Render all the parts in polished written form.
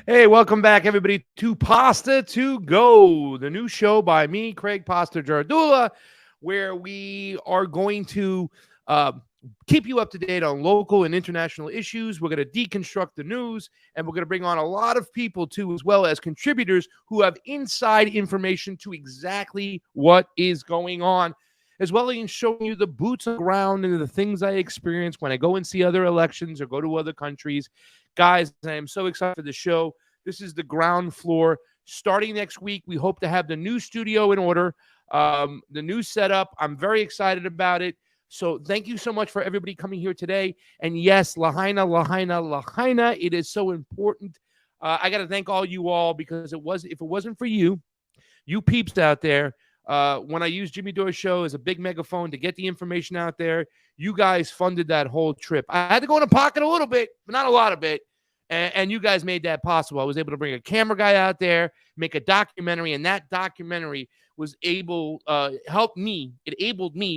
Hey, welcome back, everybody, to Pasta2GO, the new show by me, Craig Pasta Jardula, where we are going to uh, keep you up to date on local and international issues. We're going to deconstruct the news, and we're going to bring on a lot of people, too, as well as contributors who have inside information to exactly what is going on, as well as showing you the boots on the ground and the things I experience when I go and see other elections or go to other countries. Guys, I am so excited for the show. This is the ground floor. Starting next week, we hope to have the new studio in order, the new setup. I'm very excited about it. So thank you so much for everybody coming here today. And yes, Lahaina, Lahaina, Lahaina. It is so important. I got to thank all you all because if it wasn't for you peeps out there, when I used Jimmy Dore's show as a big megaphone to get the information out there, you guys funded that whole trip. I had to go in the pocket a little bit, but not a lot of it. And you guys made that possible. I was able to bring a camera guy out there, make a documentary, and that documentary was enabled me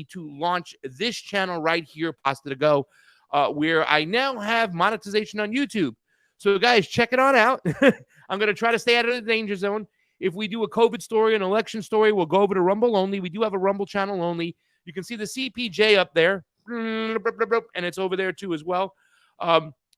to launch this channel right here, Pasta2GO, where I now have monetization on YouTube. So, guys, check it on out. I'm going to try to stay out of the danger zone. If we do a COVID story, an election story, we'll go over to Rumble only. We do have a Rumble channel only. You can see the CPJ up there, and it's over there too as well.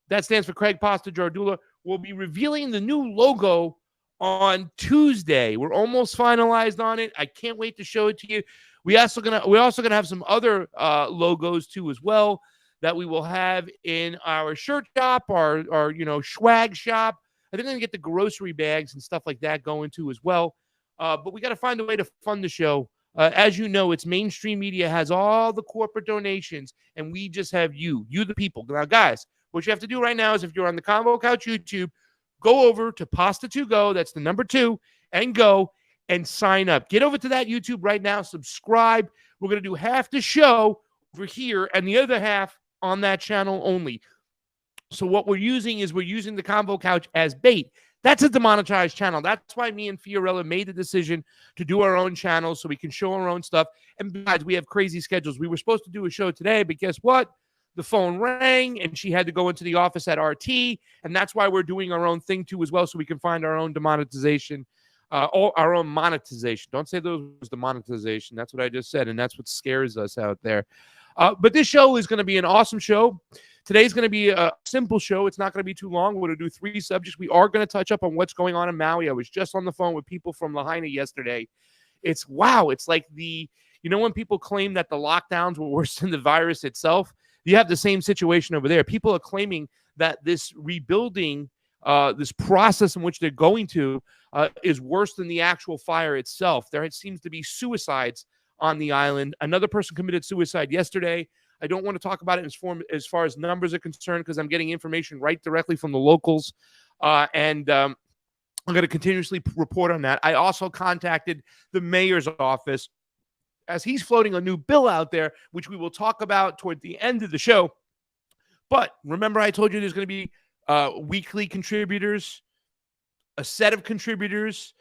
That stands for Craig Pasta Jardula. We'll be revealing the new logo on Tuesday. We're almost finalized on it. I can't wait to show it to you. We're also gonna have some other logos too as well that we will have in our shirt shop, our swag shop. I think I'm gonna get the grocery bags and stuff like that going too as well. But we got to find a way to fund the show. As you know, it's mainstream media has all the corporate donations, and we just have you the people. Now, guys, what you have to do right now is if you're on the Convo Couch YouTube, go over to Pasta2GO, that's the number 2, and go and sign up. Get over to that YouTube right now, subscribe. We're going to do half the show over here and the other half on that channel only. So what we're using the Convo Couch as bait. That's a demonetized channel. That's why me and Fiorella made the decision to do our own channel so we can show our own stuff. And besides, we have crazy schedules. We were supposed to do a show today, but guess what? The phone rang and she had to go into the office at RT. And that's why we're doing our own thing too as well, so we can find our own demonetization, our own monetization. Don't say those was the monetization. That's what I just said. And that's what scares us out there. But this show is going to be an awesome show. Today's going to be a simple show. It's not going to be too long. We're going to do 3 subjects. We are going to touch up on what's going on in Maui. I was just on the phone with people from Lahaina yesterday. It's like when people claim that the lockdowns were worse than the virus itself, you have the same situation over there. People are claiming that this rebuilding, this process in which they're going to is worse than the actual fire itself. There seems to be suicides on the island. Another person committed suicide yesterday. I don't want to talk about it as far as numbers are concerned because I'm getting information right directly from the locals. And I'm going to continuously report on that. I also contacted the mayor's office as he's floating a new bill out there, which we will talk about toward the end of the show. But remember, I told you there's going to be weekly contributors, a set of contributors,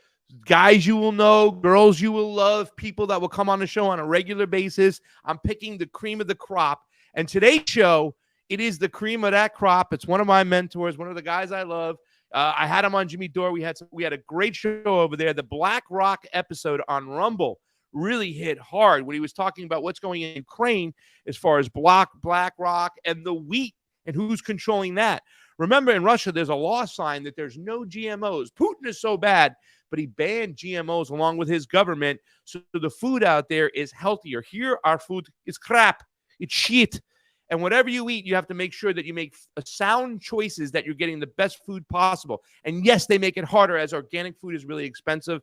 guys you will know, girls you will love, people that will come on the show on a regular basis. I'm picking the cream of the crop. And today's show, it is the cream of that crop. It's one of my mentors, one of the guys I love. I had him on Jimmy Dore. We had a great show over there. The Black Rock episode on Rumble really hit hard when he was talking about what's going in Ukraine as far as Black Rock and the wheat and who's controlling that. Remember, in Russia, there's a law sign that there's no GMOs. Putin is so bad, but he banned GMOs along with his government, so the food out there is healthier. Here, our food is crap. It's shit. And whatever you eat, you have to make sure that you make sound choices, that you're getting the best food possible. And yes, they make it harder as organic food is really expensive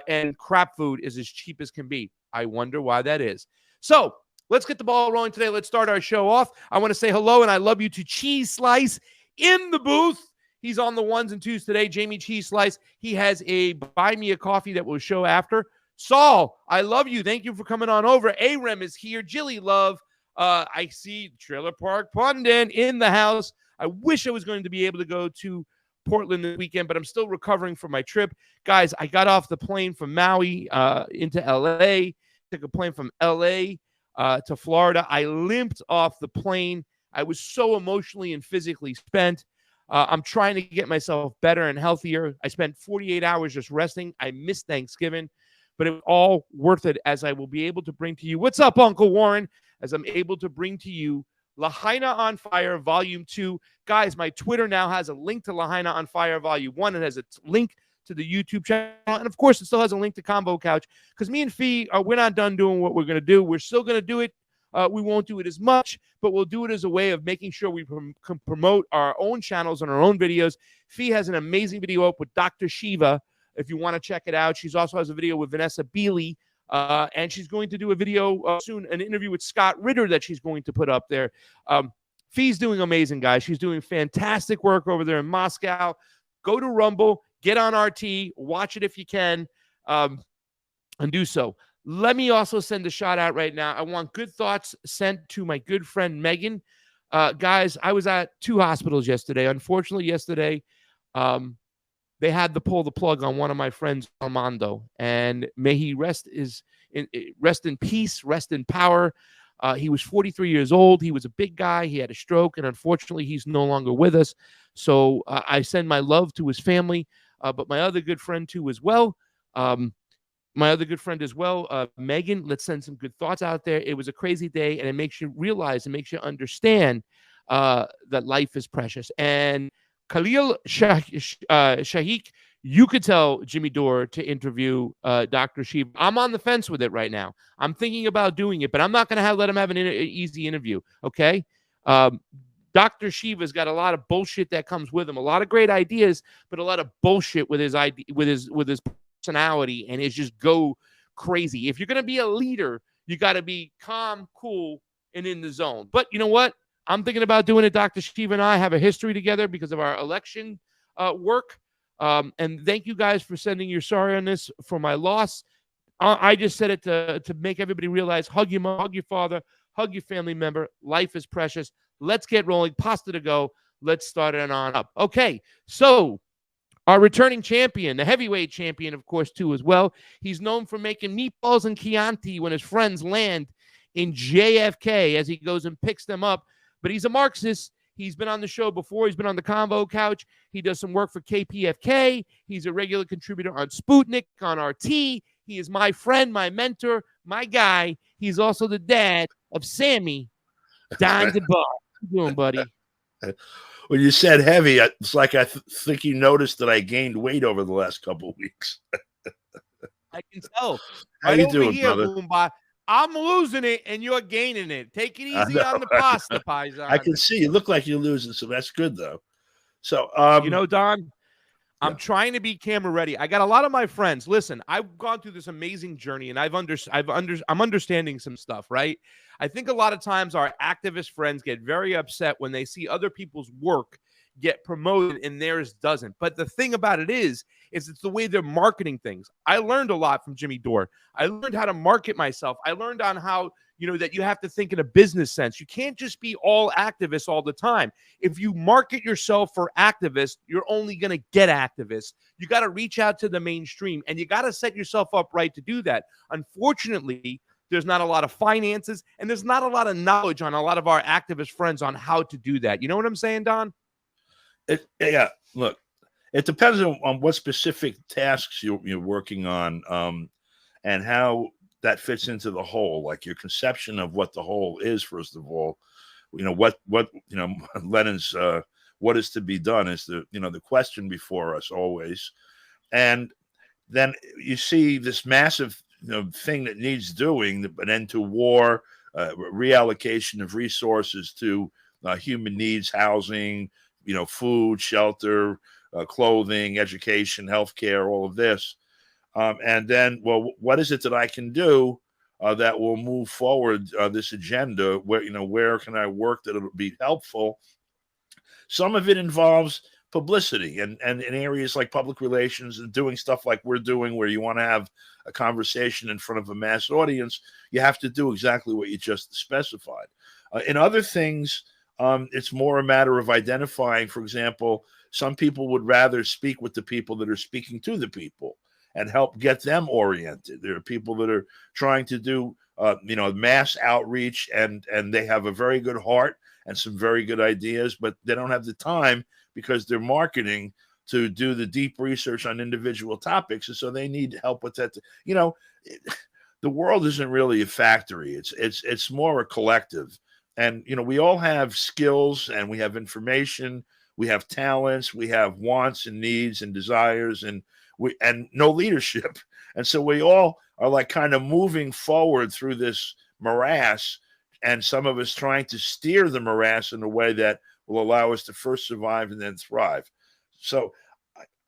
and crap food is as cheap as can be. I wonder why that is. So let's get the ball rolling today. Let's start our show off. I want to say hello and I love you to Cheese Slice in the booth. He's on the 1s and 2s today. Jamie Cheese Slice. He has a buy me a coffee that we'll show after. Saul, I love you. Thank you for coming on over. Arem is here. Jilly Love. I see Trailer Park Pundit in the house. I wish I was going to be able to go to Portland this weekend, but I'm still recovering from my trip. Guys, I got off the plane from Maui into L.A., took a plane from L.A. To Florida. I limped off the plane. I was so emotionally and physically spent. I'm trying to get myself better and healthier. I spent 48 hours just resting. I missed Thanksgiving, but it was all worth it as I will be able to bring to you, what's up, Uncle Warren, as I'm able to bring to you Lahaina on Fire Volume 2. Guys, my Twitter now has a link to Lahaina on Fire Volume 1. It has a link to the YouTube channel. And, of course, it still has a link to Combo Couch because me and Fee, we're not done doing what we're going to do. We're still going to do it. We won't do it as much, but we'll do it as a way of making sure we can promote our own channels and our own videos. Fee has an amazing video up with Dr. Shiva if you want to check it out. She also has a video with Vanessa Beeley. And she's going to do a video soon, an interview with Scott Ritter that she's going to put up there. Fee's doing amazing, guys. She's doing fantastic work over there in Moscow. Go to Rumble, get on RT, watch it if you can, and do so. Let me also send a shout out right now. I want good thoughts sent to my good friend Megan. Guys, I was at 2 hospitals yesterday. Unfortunately, yesterday, they had to pull the plug on one of my friends, Armando, and may he rest in peace, rest in power. He was 43 years old. He was a big guy. He had a stroke, and unfortunately, he's no longer with us. So I send my love to his family, but my other good friend too as well. Megan, let's send some good thoughts out there. It was a crazy day, and it makes you realize and makes you understand that life is precious. And Khalil Shaikh, you could tell Jimmy Dore to interview Dr. Shiva. I'm on the fence with it right now. I'm thinking about doing it, but I'm not going to let him have an easy interview, okay? Dr. Shiva's got a lot of bullshit that comes with him, a lot of great ideas, but a lot of bullshit with his personality, and it's just go crazy. If you're going to be a leader, you got to be calm, cool, and in the zone. But you know what? I'm thinking about doing it. Dr. Shiva and I have a history together because of our election work. And thank you guys for sending your sorry on this for my loss. I just said it to make everybody realize, hug your mom, hug your father, hug your family member. Life is precious. Let's get rolling. PASTA2GO. Let's start it on up. Okay, so our returning champion, the heavyweight champion, of course, too, as well. He's known for making meatballs and Chianti when his friends land in JFK as he goes and picks them up. But he's a Marxist. He's been on the show before. He's been on the Convo Couch. He does some work for KPFK. He's a regular contributor on Sputnik, on RT. He is my friend, my mentor, my guy. He's also the dad of Sammy, Don DeBar. How you doing, buddy? When you said heavy, it's like I think you noticed that I gained weight over the last couple of weeks. I can tell. How you doing, here, brother? Boomba. I'm losing it, and you're gaining it. Take it easy on the pasta pies. I can see you look like you're losing, so that's good, though. So, you know, Don, I'm trying to be camera ready. I got a lot of my friends. Listen, I've gone through this amazing journey, and I'm understanding some stuff, right? I think a lot of times our activist friends get very upset when they see other people's work get promoted and theirs doesn't. But the thing about it is it's the way they're marketing things. I learned a lot from Jimmy Dore. I learned how to market myself. I learned on how, that you have to think in a business sense. You can't just be all activists all the time. If you market yourself for activists, you're only going to get activists. You got to reach out to the mainstream, and you got to set yourself up right to do that. Unfortunately, there's not a lot of finances, and there's not a lot of knowledge on a lot of our activist friends on how to do that. You know what I'm saying, Don? Yeah, look, it depends on what specific tasks you're working on, and how that fits into the whole, like your conception of what the whole is. First of all, what Lenin's what is to be done is the question before us always, and then you see this massive thing that needs doing, an end to war, reallocation of resources to human needs, housing, food, shelter, clothing, education, healthcare, all of this. And then, well, what is it that I can do that will move forward this agenda? Where can I work that it'll be helpful? Some of it involves publicity and in areas like public relations and doing stuff like we're doing, where you want to have a conversation in front of a mass audience. You have to do exactly what you just specified. In other things, it's more a matter of identifying, for example, some people would rather speak with the people that are speaking to the people and help get them oriented. There are people that are trying to do, mass outreach, and they have a very good heart and some very good ideas, but they don't have the time because they're marketing to do the deep research on individual topics, and so they need help with that. You know, the world isn't really a factory. It's more a collective. And, you know, we all have skills and we have information, we have talents, we have wants and needs and desires, and no leadership. And so we all are like kind of moving forward through this morass, and some of us trying to steer the morass in a way that will allow us to first survive and then thrive. So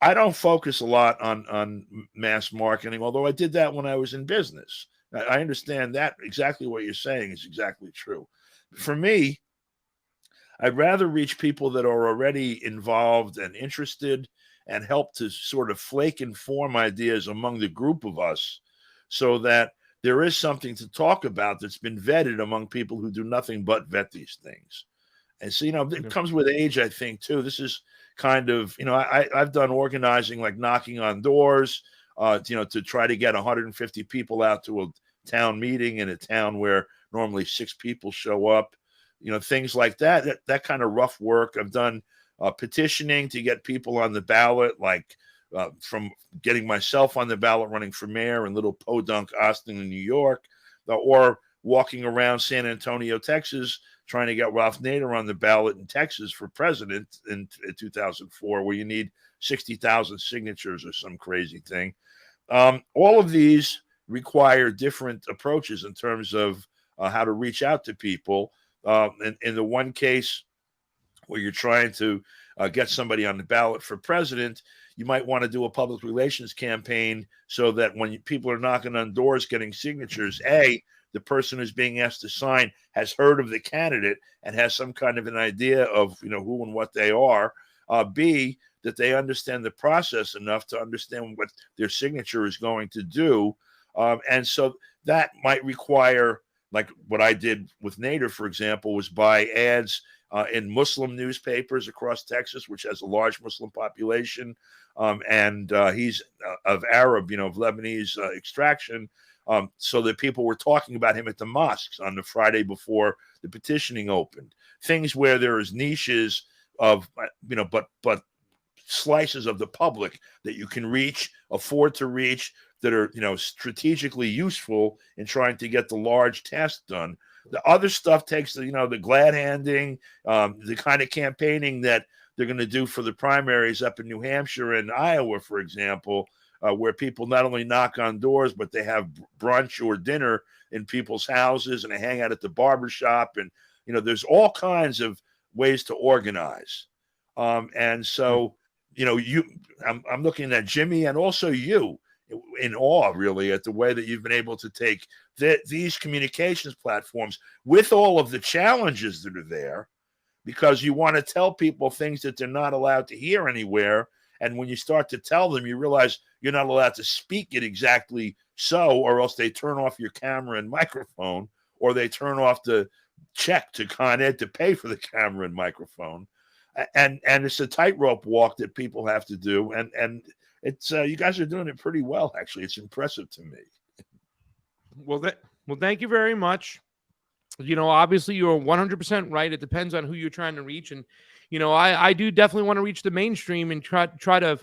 I don't focus a lot on mass marketing, although I did that when I was in business. I understand that exactly what you're saying is exactly true. For me, I'd rather reach people that are already involved and interested and help to sort of flake and form ideas among the group of us so that there is something to talk about that's been vetted among people who do nothing but vet these things. And so, you know, it comes with age, I think, too. This is kind of, you know, I've done organizing, like knocking on doors, you know, to try to get 150 people out to a town meeting in a town where normally 6 people show up, you know, things like that, that kind of rough work. I've done petitioning to get people on the ballot, like from getting myself on the ballot running for mayor in little podunk Austin in New York, or walking around San Antonio, Texas, trying to get Ralph Nader on the ballot in Texas for president in 2004, where you need 60,000 signatures or some crazy thing. All of these require different approaches in terms of how to reach out to people. In the one case where you're trying to get somebody on the ballot for president, you might want to do a public relations campaign so that when people are knocking on doors getting signatures, A, the person who's being asked to sign has heard of the candidate and has some kind of an idea of, you know, who and what they are. B, that they understand the process enough to understand what their signature is going to do. And so that might require, like what I did with Nader, for example, was buy ads in Muslim newspapers across Texas, which has a large Muslim population. And he's of Arab, you know, of Lebanese extraction. So that people were talking about him at the mosques on the Friday before the petitioning opened. Things where there is niches of, you know, but slices of the public that you can reach, afford to reach, that are, you know, strategically useful in trying to get the large task done. The other stuff takes the, you know, the glad handing, the kind of campaigning that they're going to do for the primaries up in New Hampshire and Iowa, for example, where people not only knock on doors, but they have brunch or dinner in people's houses and they hang out at the barbershop. And, you know, there's all kinds of ways to organize. And so, you know, I'm looking at Jimmy and also you in awe, really, at the way that you've been able to take these communications platforms with all of the challenges that are there, because you want to tell people things that they're not allowed to hear anywhere. And when you start to tell them, you realize you're not allowed to speak it exactly so, or else they turn off your camera and microphone, or they turn off the check to Con Ed to pay for the camera and microphone. And it's a tightrope walk that people have to do. And it's you guys are doing it pretty well, actually. It's impressive to me. Well, thank you very much. You know, obviously you're 100% right. It depends on who you're trying to reach. And, you know, I do definitely want to reach the mainstream and try to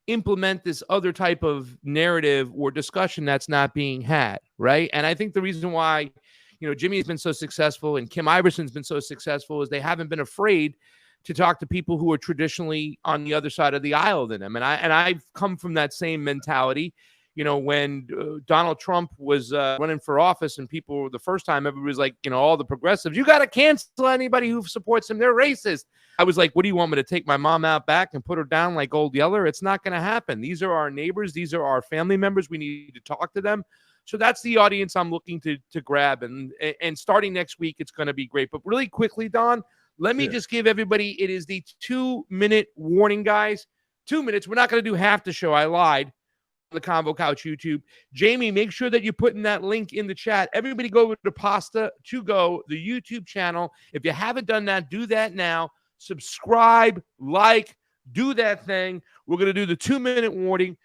implement this other type of narrative or discussion that's not being had, right? And I think the reason why, you know, Jimmy has been so successful and Kim Iverson's been so successful is they haven't been afraid to talk to people who are traditionally on the other side of the aisle than them. And I've come from that same mentality. You know, when Donald Trump was running for office and people, the first time, everybody was like, you know, all the progressives, you got to cancel anybody who supports him. They're racist. I was like, what do you want me to take my mom out back and put her down like Old Yeller? It's not going to happen. These are our neighbors. These are our family members. We need to talk to them. So that's the audience I'm looking to grab. And starting next week, it's going to be great. But really quickly, Don, let me just give everybody, it is the 2-minute warning, guys. 2 minutes. We're not going to do half the show. I lied. The Convo Couch YouTube. Jamie, make sure that you're putting that link in the chat. Everybody go over to PASTA2GO, the YouTube channel. If you haven't done that, do that now. Subscribe, like, do that thing. We're going to do the 2-minute warning.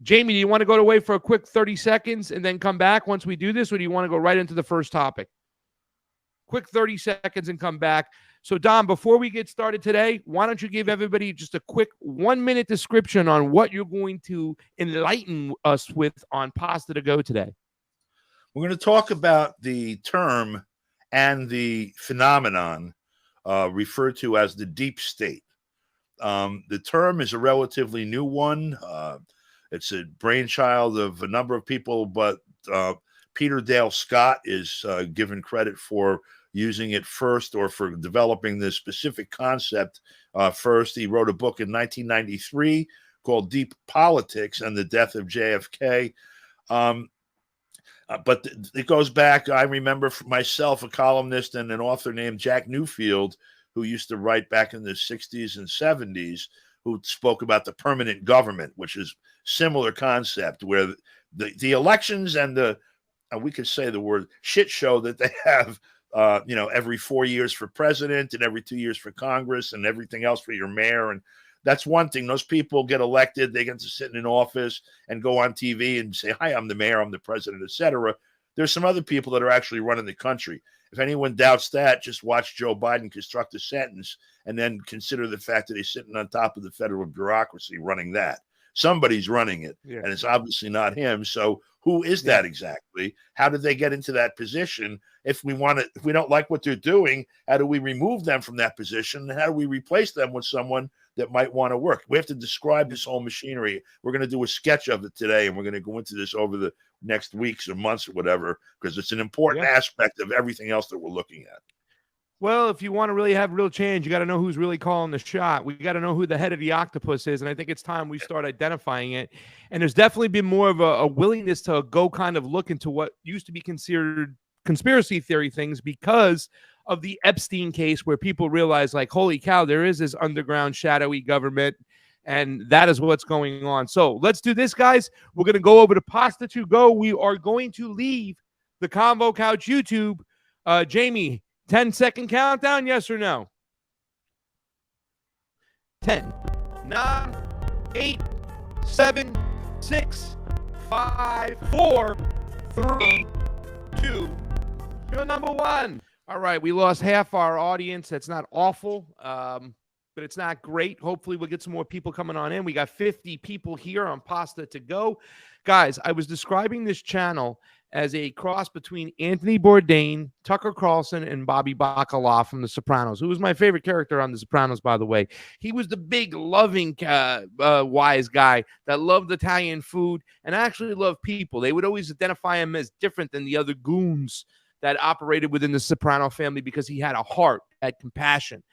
Jamie, do you want to go away for a quick 30 seconds and then come back once we do this, or do you want to go right into the first topic? quick 30 seconds and come back. So, Don, before we get started today, why don't you give everybody just a quick 1-minute description on what you're going to enlighten us with on Pasta2Go today? We're going to talk about the term and the phenomenon referred to as the deep state. The term is a relatively new one. It's a brainchild of a number of people, but Peter Dale Scott is given credit for using it first, or for developing this specific concept first. He wrote a book in 1993 called Deep Politics and the Death of JFK. But it goes back. I remember for myself, a columnist and an author named Jack Newfield, who used to write back in the 60s and 70s, who spoke about the permanent government, which is similar concept, where the elections and we could say the word shit show that they have, every 4 years for president and every 2 years for Congress and everything else for your mayor. And that's one thing. Those people get elected, they get to sit in an office and go on TV and say, hi, I'm the mayor, I'm the president, etc. There's some other people that are actually running the country. If anyone doubts that, just watch Joe Biden construct a sentence and then consider the fact that he's sitting on top of the federal bureaucracy running that. Somebody's running it, and it's obviously not him. So who is that exactly? How did they get into that position? If we don't like what they're doing, how do we remove them from that position? And how do we replace them with someone that might want to work? We have to describe this whole machinery. We're going to do a sketch of it today, and we're going to go into this over the next weeks or months or whatever, because it's an important aspect of everything else that we're looking at. Well, if you want to really have real change, you got to know who's really calling the shot. We got to know who the head of the octopus is, and I think it's time we start identifying it. And there's definitely been more of a willingness to go kind of look into what used to be considered conspiracy theory things because of the Epstein case, where people realize, like, holy cow, there is this underground shadowy government, and that is what's going on. So let's do this, guys. We're going to go over to Pasta2Go. We are going to leave the Convo Couch YouTube. Jamie, 10-second countdown, yes or no? 10, 9, 8, 7, 6, 5, 4, 3, 2. You're number one. All right, we lost half our audience. That's not awful, but it's not great. Hopefully we'll get some more people coming on in. We got 50 people here on Pasta2Go. Guys, I was describing this channel as a cross between Anthony Bourdain, Tucker Carlson, and Bobby Bacala from The Sopranos, who was my favorite character on The Sopranos, by the way. He was the big, loving, wise guy that loved Italian food and actually loved people. They would always identify him as different than the other goons that operated within the Soprano family because he had a heart, had compassion.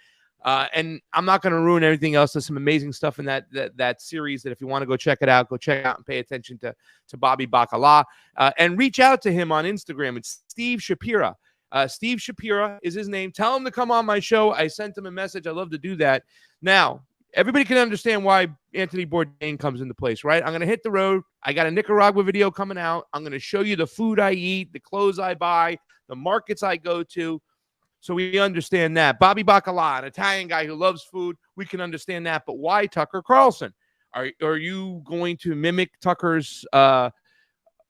And I'm not going to ruin everything else. There's some amazing stuff in that series that if you want to go check it out, go check out and pay attention to Bobby Bacala. And reach out to him on Instagram. It's Steve Shapira. Steve Shapira is his name. Tell him to come on my show. I sent him a message. I love to do that. Now, everybody can understand why Anthony Bourdain comes into place, right? I'm going to hit the road. I got a Nicaragua video coming out. I'm going to show you the food I eat, the clothes I buy, the markets I go to. So we understand that. Bobby Bacala, an Italian guy who loves food, we can understand that. But why Tucker Carlson? Are you going to mimic Tucker's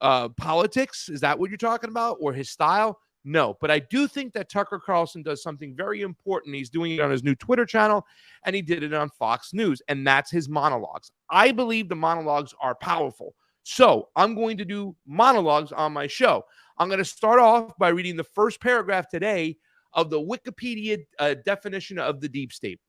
politics? Is that what you're talking about? Or his style? No. But I do think that Tucker Carlson does something very important. He's doing it on his new Twitter channel, and he did it on Fox News, and that's his monologues. I believe the monologues are powerful. So I'm going to do monologues on my show. I'm going to start off by reading the first paragraph today of the Wikipedia definition of the deep state.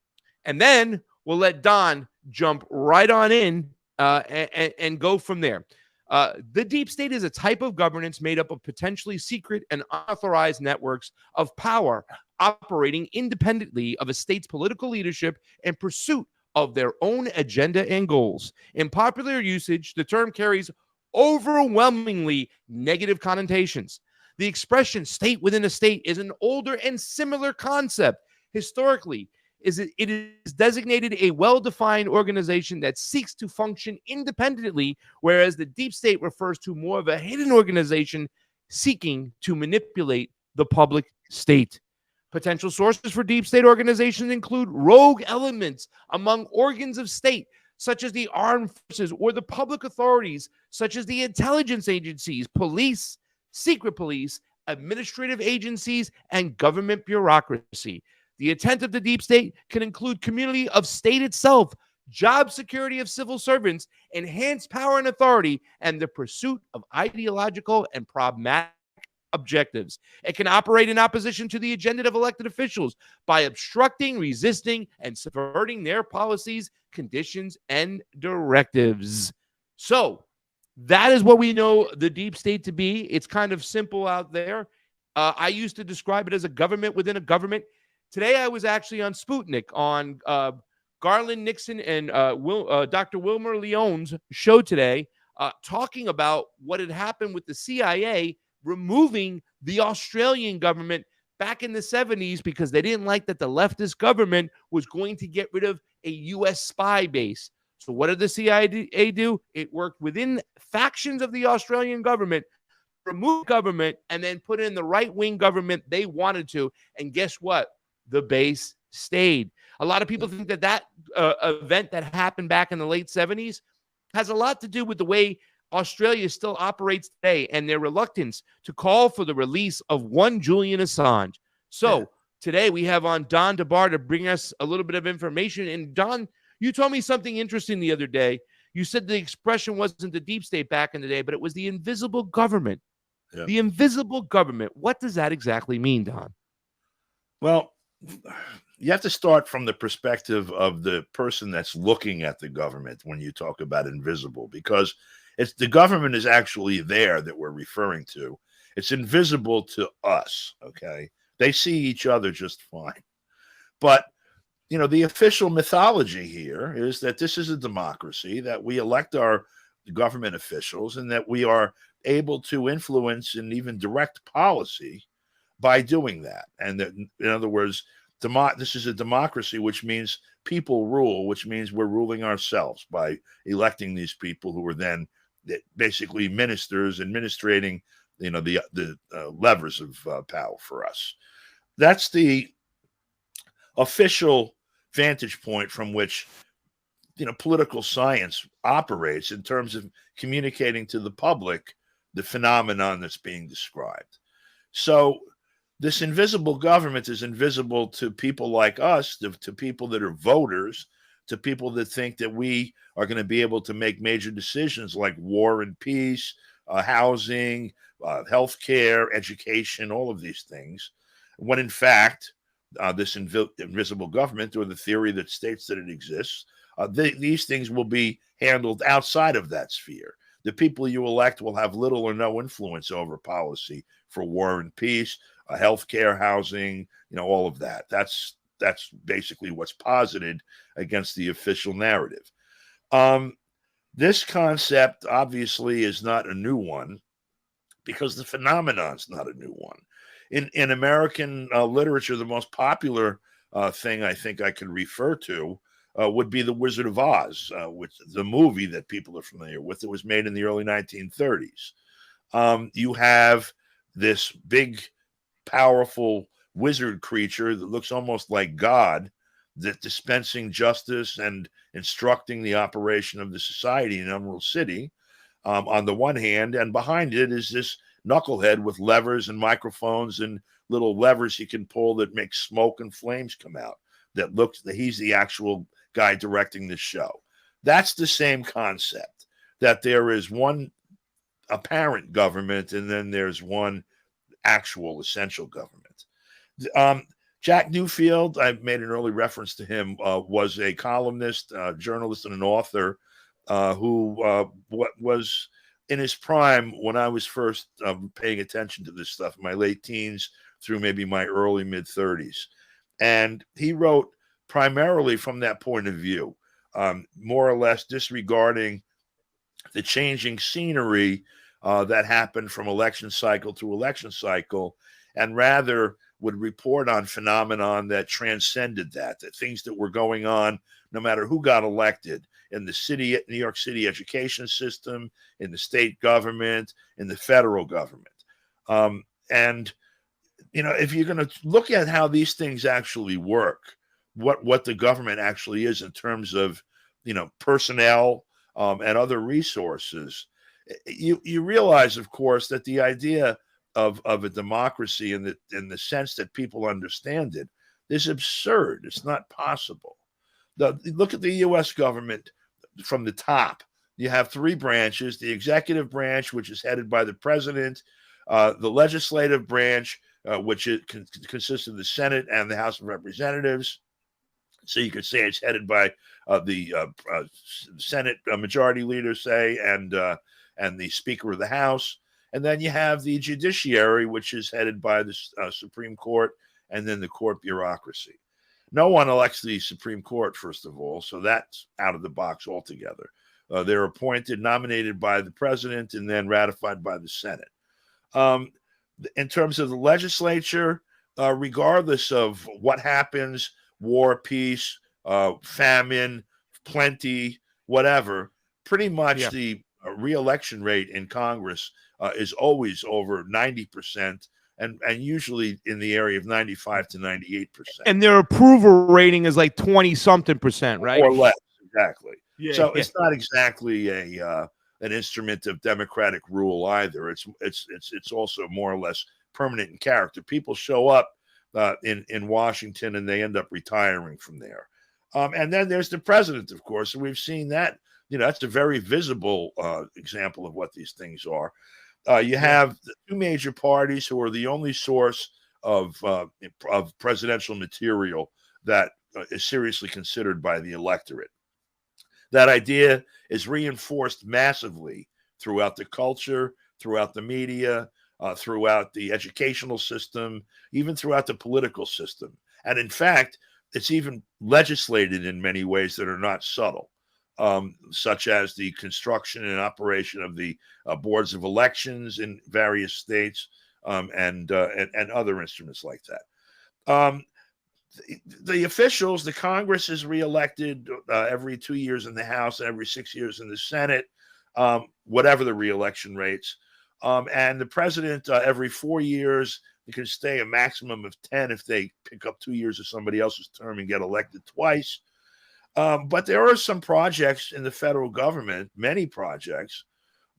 And then we'll let Don jump right on in and go from there. The deep state is a type of governance made up of potentially secret and unauthorized networks of power operating independently of a state's political leadership in pursuit of their own agenda and goals. In popular usage, the term carries overwhelmingly negative connotations. The expression state within a state is an older and similar concept. Historically, it is designated a well-defined organization that seeks to function independently, whereas the deep state refers to more of a hidden organization seeking to manipulate the public state. Potential sources for deep state organizations include rogue elements among organs of state, such as the armed forces, or the public authorities, such as the intelligence agencies, police, secret police, administrative agencies, and government bureaucracy. The intent of the deep state can include community of state itself, job security of civil servants, enhanced power and authority, and the pursuit of ideological and pragmatic objectives. It can operate in opposition to the agenda of elected officials by obstructing, resisting, and subverting their policies, conditions, and directives. So that is what we know the deep state to be. It's kind of simple out there. I used to describe it as a government within a government. Today, I was actually on Sputnik on Garland Nixon and Dr. Wilmer Leon's show today, talking about what had happened with the CIA removing the Australian government back in the 70s because they didn't like that the leftist government was going to get rid of a U.S. spy base. So what did the CIA do? It worked within factions of the Australian government, remove government, and then put in the right-wing government they wanted to. And guess what? The base stayed. A lot of people think that that event that happened back in the late 70s has a lot to do with the way Australia still operates today and their reluctance to call for the release of one Julian Assange. So today we have on Don DeBar to bring us a little bit of information. And Don, you told me something interesting the other day. You said the expression wasn't the deep state back in the day, but it was the invisible government. Yeah. The invisible government. What does that exactly mean, Don? Well, you have to start from the perspective of the person that's looking at the government when you talk about invisible, because it's the government is actually there that we're referring to. It's invisible to us, okay? They see each other just fine. But, you know, the official mythology here is that this is a democracy, that we elect our government officials, and that we are able to influence and even direct policy by doing that. And that, in other words, this is a democracy, which means people rule, which means we're ruling ourselves by electing these people who are then basically ministers administrating, you know, the levers of power for us. That's the official vantage point from which, you know, political science operates in terms of communicating to the public the phenomenon that's being described. So this invisible government is invisible to people like us, to people that are voters, to people that think that we are going to be able to make major decisions like war and peace, housing, healthcare, education, all of these things, when in fact, this invisible government, or the theory that states that it exists, these things will be handled outside of that sphere. The people you elect will have little or no influence over policy for war and peace, healthcare, housing, you know, all of that. That's basically what's posited against the official narrative. This concept obviously is not a new one, because the phenomenon's not a new one. In American literature, the most popular thing I think I could refer to would be The Wizard of Oz, which the movie that people are familiar with. It was made in the early 1930s. You have this big, powerful wizard creature that looks almost like God, that dispensing justice and instructing the operation of the society in Emerald City, on the one hand, and behind it is this knucklehead with levers and microphones and little levers he can pull that make smoke and flames come out. That looks that he's the actual guy directing the show. That's the same concept, that there is one apparent government and then there's one actual essential government. Jack Newfield, I made an early reference to him, was a columnist, journalist, and an author who was in his prime when I was first paying attention to this stuff in my late teens through maybe my early mid-30s. And he wrote primarily from that point of view, more or less disregarding the changing scenery that happened from election cycle to election cycle, and rather would report on phenomenon that transcended that things that were going on no matter who got elected in the city, New York City education system, in the state government, in the federal government. And, you know, if you're going to look at how these things actually work, what the government actually is in terms of, you know, personnel and other resources, you realize, of course, that the idea of a democracy in the sense that people understand it is absurd. It's not possible. Look at the U.S. government from the top. You have three branches: the executive branch, which is headed by the president, the legislative branch, which consists of the Senate and the House of Representatives. So you could say it's headed by the Senate majority leader, say, and the Speaker of the House. And then you have the judiciary, which is headed by the Supreme Court, and then the court bureaucracy. No one elects the Supreme Court, first of all, so that's out of the box altogether. They're appointed, nominated by the president, and then ratified by the Senate. In terms of the legislature, regardless of what happens, war, peace, famine, plenty, whatever, pretty much the re-election rate in Congress is always over 90%, and usually in the area of 95 to 98%. And their approval rating is like 20-something%, right? Or less, exactly. Yeah, so it's not exactly an instrument of democratic rule either. It's also more or less permanent in character. People show up in Washington and they end up retiring from there. And then there's the president, of course, and we've seen that. That's a very visible example of what these things are. You have the two major parties who are the only source of presidential material that is seriously considered by the electorate. That idea is reinforced massively throughout the culture, throughout the media, throughout the educational system, even throughout the political system. And in fact, it's even legislated in many ways that are not subtle, such as the construction and operation of the boards of elections in various states, and other instruments like that. The officials, the Congress is reelected every 2 years in the House and every 6 years in the Senate, whatever the reelection rates. And the president, every 4 years, they can stay a maximum of 10 if they pick up 2 years of somebody else's term and get elected twice. But there are some projects in the federal government, many projects,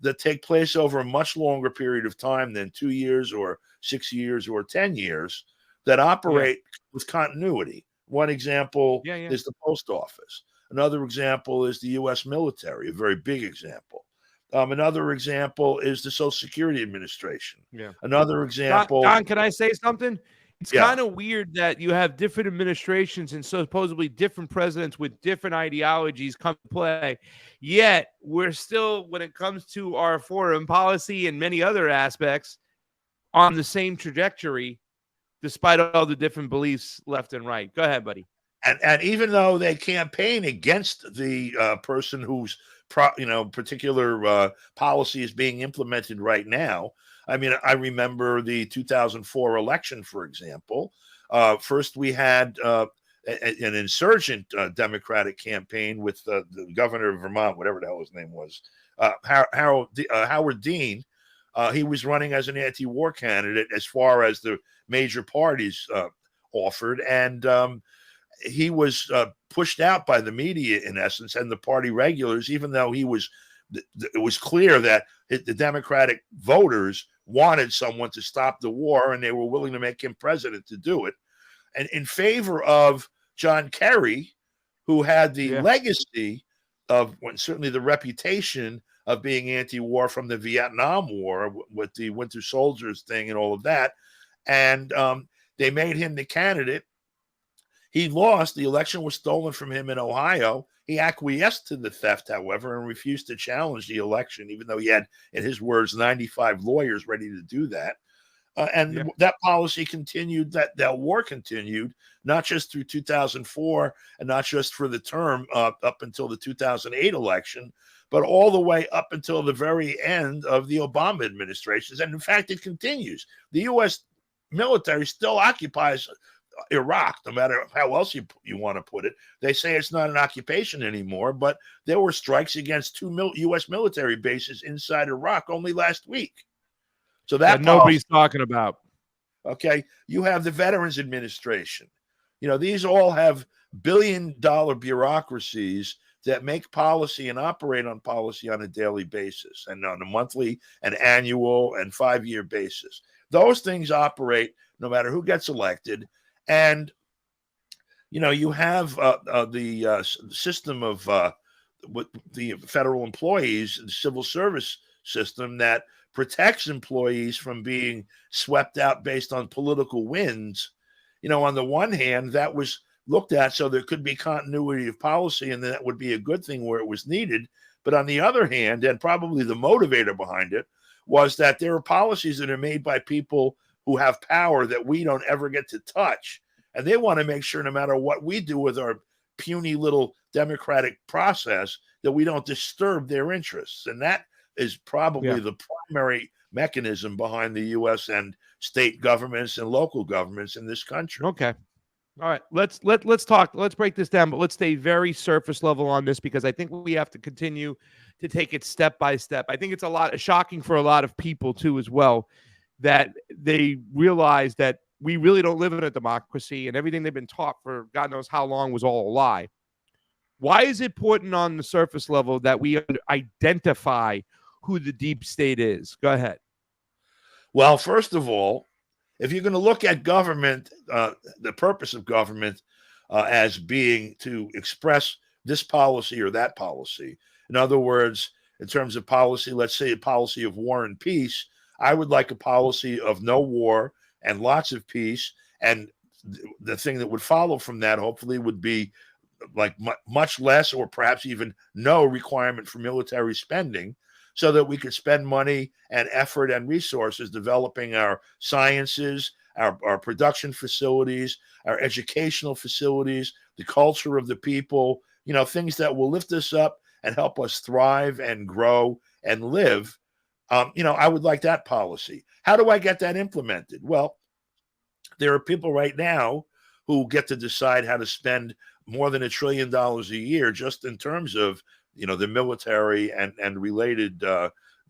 that take place over a much longer period of time than 2 years or 6 years or 10 years, that operate with continuity. One example is the post office. Another example is the U.S. military, a very big example. Another example is the Social Security Administration. Another example. Don, can I say something? It's kind of weird that you have different administrations and supposedly different presidents with different ideologies come to play. Yet we're still, when it comes to our foreign policy and many other aspects, on the same trajectory, despite all the different beliefs left and right. Go ahead, buddy. And even though they campaign against the person whose particular policy is being implemented right now, I mean, I remember the 2004 election, for example. First, we had an insurgent Democratic campaign with the governor of Vermont, whatever the hell his name was, Howard Dean. He was running as an anti-war candidate as far as the major parties offered, and he was pushed out by the media, in essence, and the party regulars, even though it was clear that the Democratic voters wanted someone to stop the war, and they were willing to make him president to do it, and in favor of John Kerry, who had the legacy of, certainly the reputation of being anti-war from the Vietnam War with the Winter Soldiers thing and all of that. And they made him the candidate. He lost. The election was stolen from him in Ohio. He acquiesced to the theft, however, and refused to challenge the election, even though he had, in his words, 95 lawyers ready to do that. That policy continued, that war continued, not just through 2004 and not just for the term up until the 2008 election, but all the way up until the very end of the Obama administrations. And in fact, it continues. The U.S. military still occupies Iraq, no matter how else you want to put it. They say it's not an occupation anymore, but there were strikes against two U.S. military bases inside Iraq only last week. So that nobody's talking about. Okay, you have the Veterans Administration. These all have billion-dollar bureaucracies that make policy and operate on policy on a daily basis and on a monthly and annual and 5-year basis. Those things operate no matter who gets elected. And, you have the system of with the federal employees, the civil service system that protects employees from being swept out based on political wins. On the one hand, that was looked at so there could be continuity of policy, and that would be a good thing where it was needed. But on the other hand, and probably the motivator behind it, was that there are policies that are made by people who have power that we don't ever get to touch. And they want to make sure no matter what we do with our puny little democratic process, that we don't disturb their interests. And that is probably the primary mechanism behind the U.S. and state governments and local governments in this country. Okay. All right. Let's talk. Let's break this down, but let's stay very surface level on this, because I think we have to continue to take it step by step. I think it's a lot shocking for a lot of people too, as well, that they realize that we really don't live in a democracy, and everything they've been taught for God knows how long was all a lie. Why is it important on the surface level that we identify who the deep state is? Go ahead. Well, first of all, if you're going to look at government, the purpose of government as being to express this policy or that policy. In other words, in terms of policy, let's say a policy of war and peace, I would like a policy of no war and lots of peace. And the thing that would follow from that, hopefully, would be like much less or perhaps even no requirement for military spending, so that we could spend money and effort and resources developing our sciences, our production facilities, our educational facilities, the culture of the people, things that will lift us up and help us thrive and grow and live. I would like that policy. How do I get that implemented? Well, there are people right now who get to decide how to spend more than $1 trillion a year just in terms of the military and related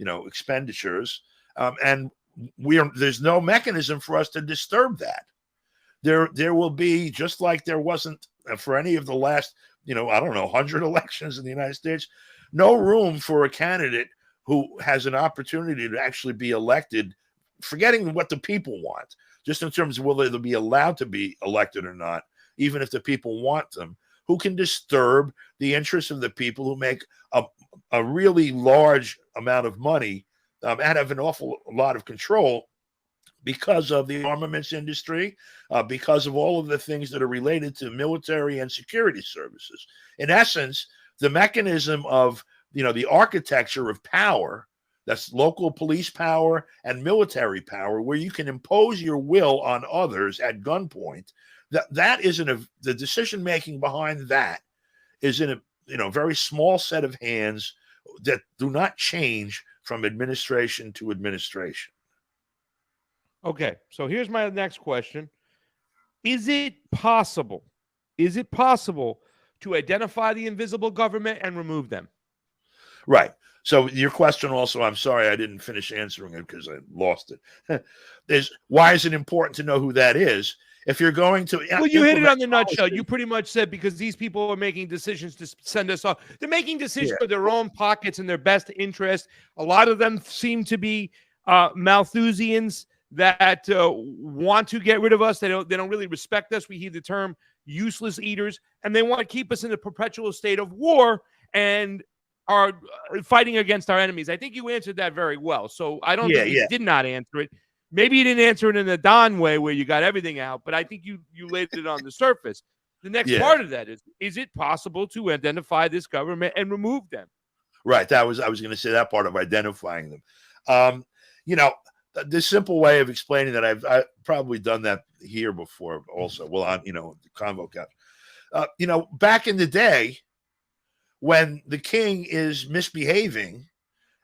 expenditures, and there's no mechanism for us to disturb that. There will be, just like there wasn't for any of the last 100 elections in the United States, no room for a candidate who has an opportunity to actually be elected, forgetting what the people want, just in terms of whether they'll be allowed to be elected or not, even if the people want them, who can disturb the interests of the people who make a really large amount of money and have an awful lot of control because of the armaments industry, because of all of the things that are related to military and security services. In essence, the mechanism of the architecture of power, that's local police power and military power, where you can impose your will on others at gunpoint. That isn't the decision making behind that is in a very small set of hands that do not change from administration to administration. Okay, so here's my next question. Is it possible to identify the invisible government and remove them? Right. So your question also, I'm sorry I didn't finish answering it because I lost it, is why is it important to know who that is? If you're going to... Well, you hit it on the nutshell. You pretty much said because these people are making decisions to send us off. They're making decisions for their own pockets and their best interest. A lot of them seem to be Malthusians that want to get rid of us. They don't really respect us. We hear the term useless eaters, and they want to keep us in a perpetual state of war and are fighting against our enemies. I think you answered that very well. So I don't think you did not answer it. Maybe you didn't answer it in the Don way where you got everything out, but I think you laid it on the surface. The next part of that is it possible to identify this government and remove them? Right. I was going to say that part of identifying them. The simple way of explaining that, I've probably done that here before also. Well, on, the convo couch. Back in the day when the king is misbehaving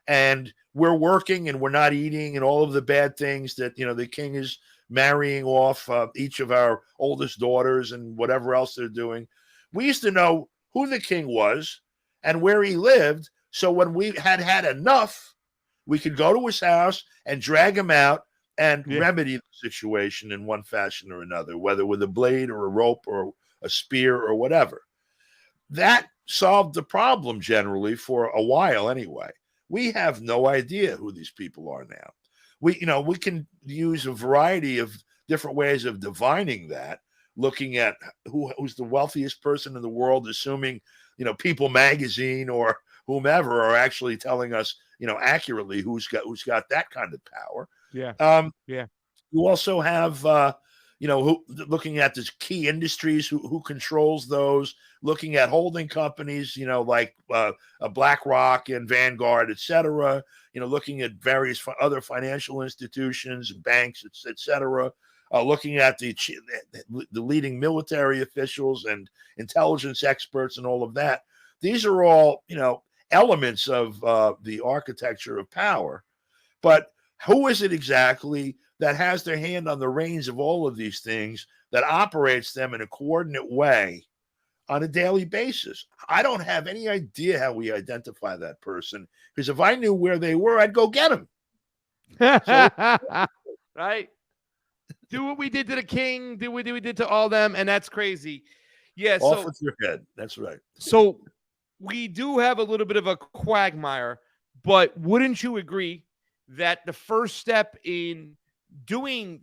and we're working and we're not eating and all of the bad things that, the king is marrying off each of our oldest daughters and whatever else they're doing. We used to know who the king was and where he lived. So when we had enough, we could go to his house and drag him out and remedy the situation in one fashion or another, whether with a blade or a rope or a spear or whatever. That solved the problem generally for a while anyway. We have no idea who these people are now. we can use a variety of different ways of divining that, looking at who's the wealthiest person in the world, assuming, People Magazine or whomever are actually telling us, accurately who's got that kind of power. Yeah. Yeah. You also have, looking at these key industries, who controls those, looking at holding companies, like BlackRock and Vanguard, et cetera, looking at various other financial institutions, banks, et cetera, looking at the leading military officials and intelligence experts and all of that. These are all, elements of the architecture of power. But who is it exactly that has their hand on the reins of all of these things, that operates them in a coordinate way on a daily basis? I don't have any idea how we identify that person, because if I knew where they were, I'd go get them. So, right. Do what we did to the king, do what we did to all them, and that's crazy. Yeah, off with your head. That's right. So we do have a little bit of a quagmire, but wouldn't you agree that the first step in doing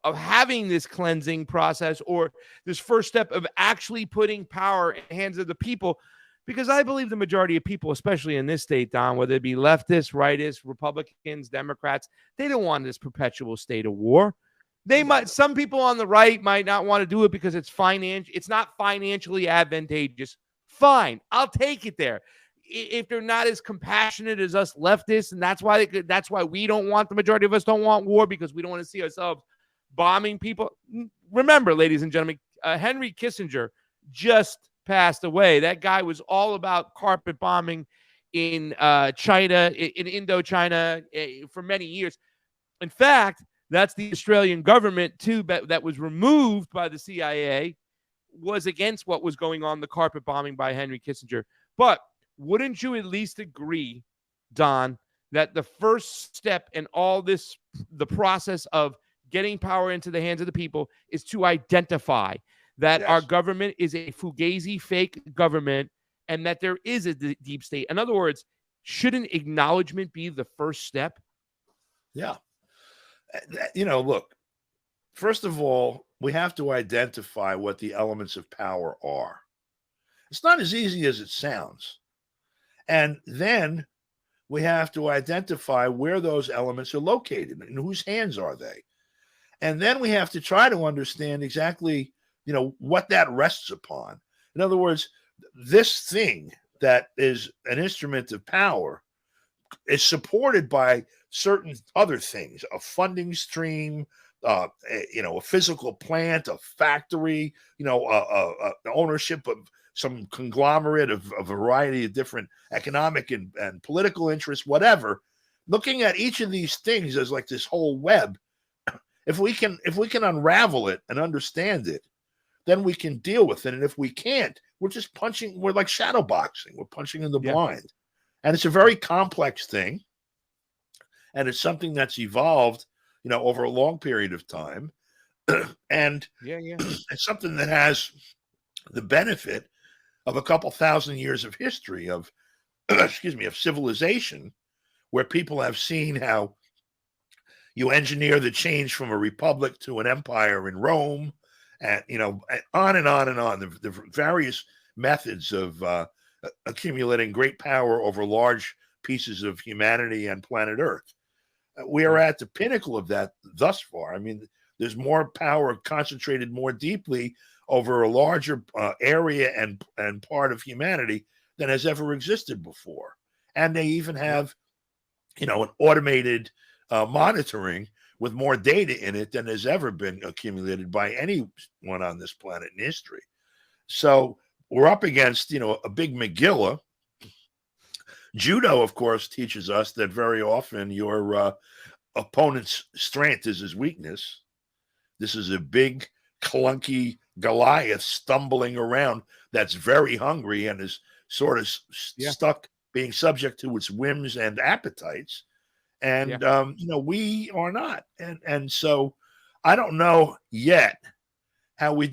of having this cleansing process, or this first step of actually putting power in the hands of the people, because I believe the majority of people, especially in this state, Don, whether it be leftists, rightists, Republicans, Democrats, they don't want this perpetual state of war. They might, some people on the right might not want to do it because it's not financially advantageous. Fine, I'll take it there. If they're not as compassionate as us leftists, and that's why we don't want, the majority of us don't want war, because we don't want to see ourselves bombing people. Remember, ladies and gentlemen, Henry Kissinger just passed away. That guy was all about carpet bombing in China, in Indochina, for many years. In fact, that's the Australian government too, that was removed by the CIA, was against what was going on, the carpet bombing by Henry Kissinger. But wouldn't you at least agree, Don, that the first step in all this, the process of getting power into the hands of the people, is to identify that our government is a fugazi fake government, and that there is a deep state? In other words, shouldn't acknowledgement be the first step? Yeah. Look, first of all, we have to identify what the elements of power are. It's not as easy as it sounds. And then we have to identify where those elements are located and whose hands are they. And then we have to try to understand exactly, what that rests upon. In other words, this thing that is an instrument of power is supported by certain other things, a funding stream, a physical plant, a factory, ownership of some conglomerate of a variety of different economic and political interests, whatever. Looking at each of these things as like this whole web, if we can unravel it and understand it, then we can deal with it. And if we can't, we're like shadow boxing. We're punching in the blind. And it's a very complex thing. And it's something that's evolved, over a long period of time. And it's something that has the benefit of a couple thousand years of history of, of civilization, where people have seen how you engineer the change from a republic to an empire in Rome, and, on and on and on. The various methods of accumulating great power over large pieces of humanity and planet Earth. We are at the pinnacle of that thus far. I mean, there's more power concentrated more deeply over a larger area and part of humanity than has ever existed before. And they even have, an automated monitoring with more data in it than has ever been accumulated by anyone on this planet in history. So we're up against, a big Megillah. Judo, of course, teaches us that very often your opponent's strength is his weakness. This is a big, clunky Goliath stumbling around that's very hungry and is sort of stuck, being subject to its whims and appetites. And, we are not. And so I don't know yet how we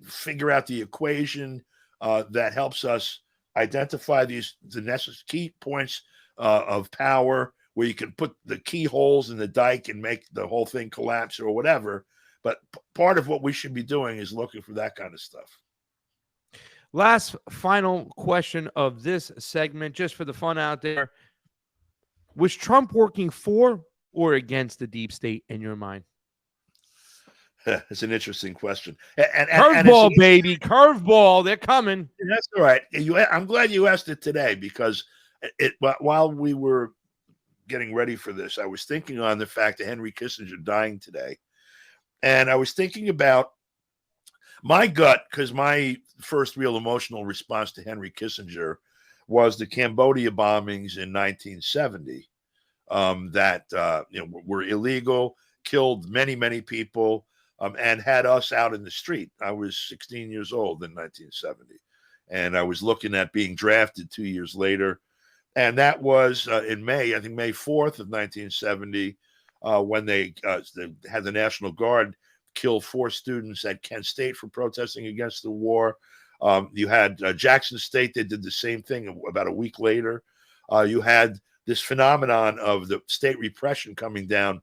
figure out the equation that helps us identify the necessary key points of power, where you can put the keyholes in the dike and make the whole thing collapse or whatever. But part of what we should be doing is looking for that kind of stuff. Last final question of this segment, just for the fun out there. Was Trump working for or against the deep state in your mind? It's an interesting question. Curveball, baby. Curveball. They're coming. That's all right. I'm glad you asked it today, because while we were getting ready for this, I was thinking on the fact of Henry Kissinger dying today. And I was thinking about my gut, because my first real emotional response to Henry Kissinger was the Cambodia bombings in 1970 that were illegal, killed many, many people, and had us out in the street. I was 16 years old in 1970, and I was looking at being drafted 2 years later. And that was in May, I think May 4th of 1970, when they had the National Guard kill 4 students at Kent State for protesting against the war. You had Jackson State, they did the same thing about a week later. You had this phenomenon of the state repression coming down,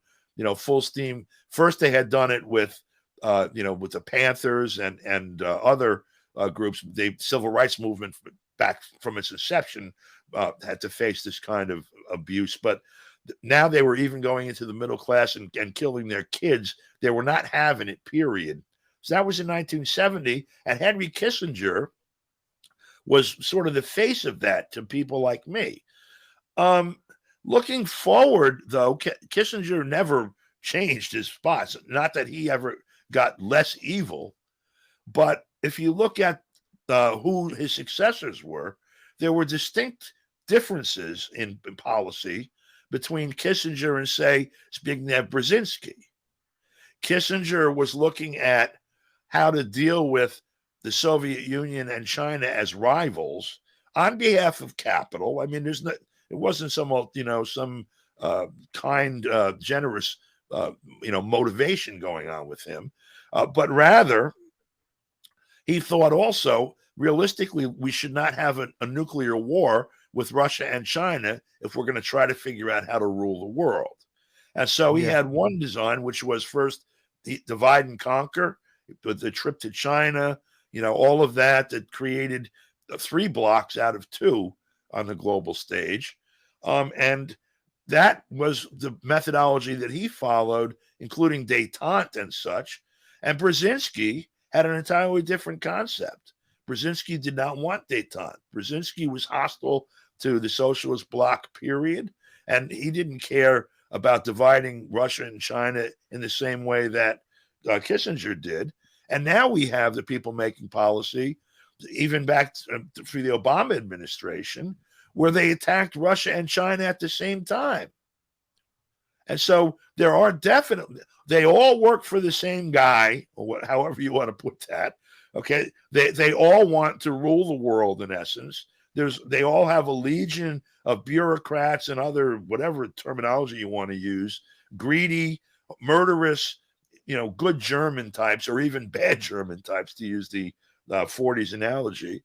full steam. First, they had done it with the Panthers and other groups. The civil rights movement, back from its inception, had to face this kind of abuse. But now they were even going into the middle class and killing their kids. They were not having it, period. So that was in 1970. And Henry Kissinger was sort of the face of that to people like me. Looking forward, though, Kissinger never changed his spots. Not that he ever got less evil. But if you look at who his successors were, there were distinct differences in policy between Kissinger and, say, Zbigniew Brzezinski. Kissinger was looking at how to deal with the Soviet Union and China as rivals on behalf of capital. I mean, it wasn't some kind, generous, motivation going on with him, but rather he thought also, realistically, we should not have a nuclear war with Russia and China if we're going to try to figure out how to rule the world. And so he had one design, which was first divide and conquer, with the trip to China, all of that created 3 blocks out of 2 on the global stage. And that was the methodology that he followed, including détente and such. And Brzezinski had an entirely different concept. Brzezinski did not want détente. Brzezinski was hostile to the socialist bloc, period. And he didn't care about dividing Russia and China in the same way that Kissinger did. And now we have the people making policy, even back through the Obama administration, where they attacked Russia and China at the same time. And so there are definitely, they all work for the same guy, or however you want to put that. Okay, they all want to rule the world, in essence. They all have a legion of bureaucrats and other, whatever terminology you want to use, greedy, murderous, good German types, or even bad German types, to use the 40s analogy,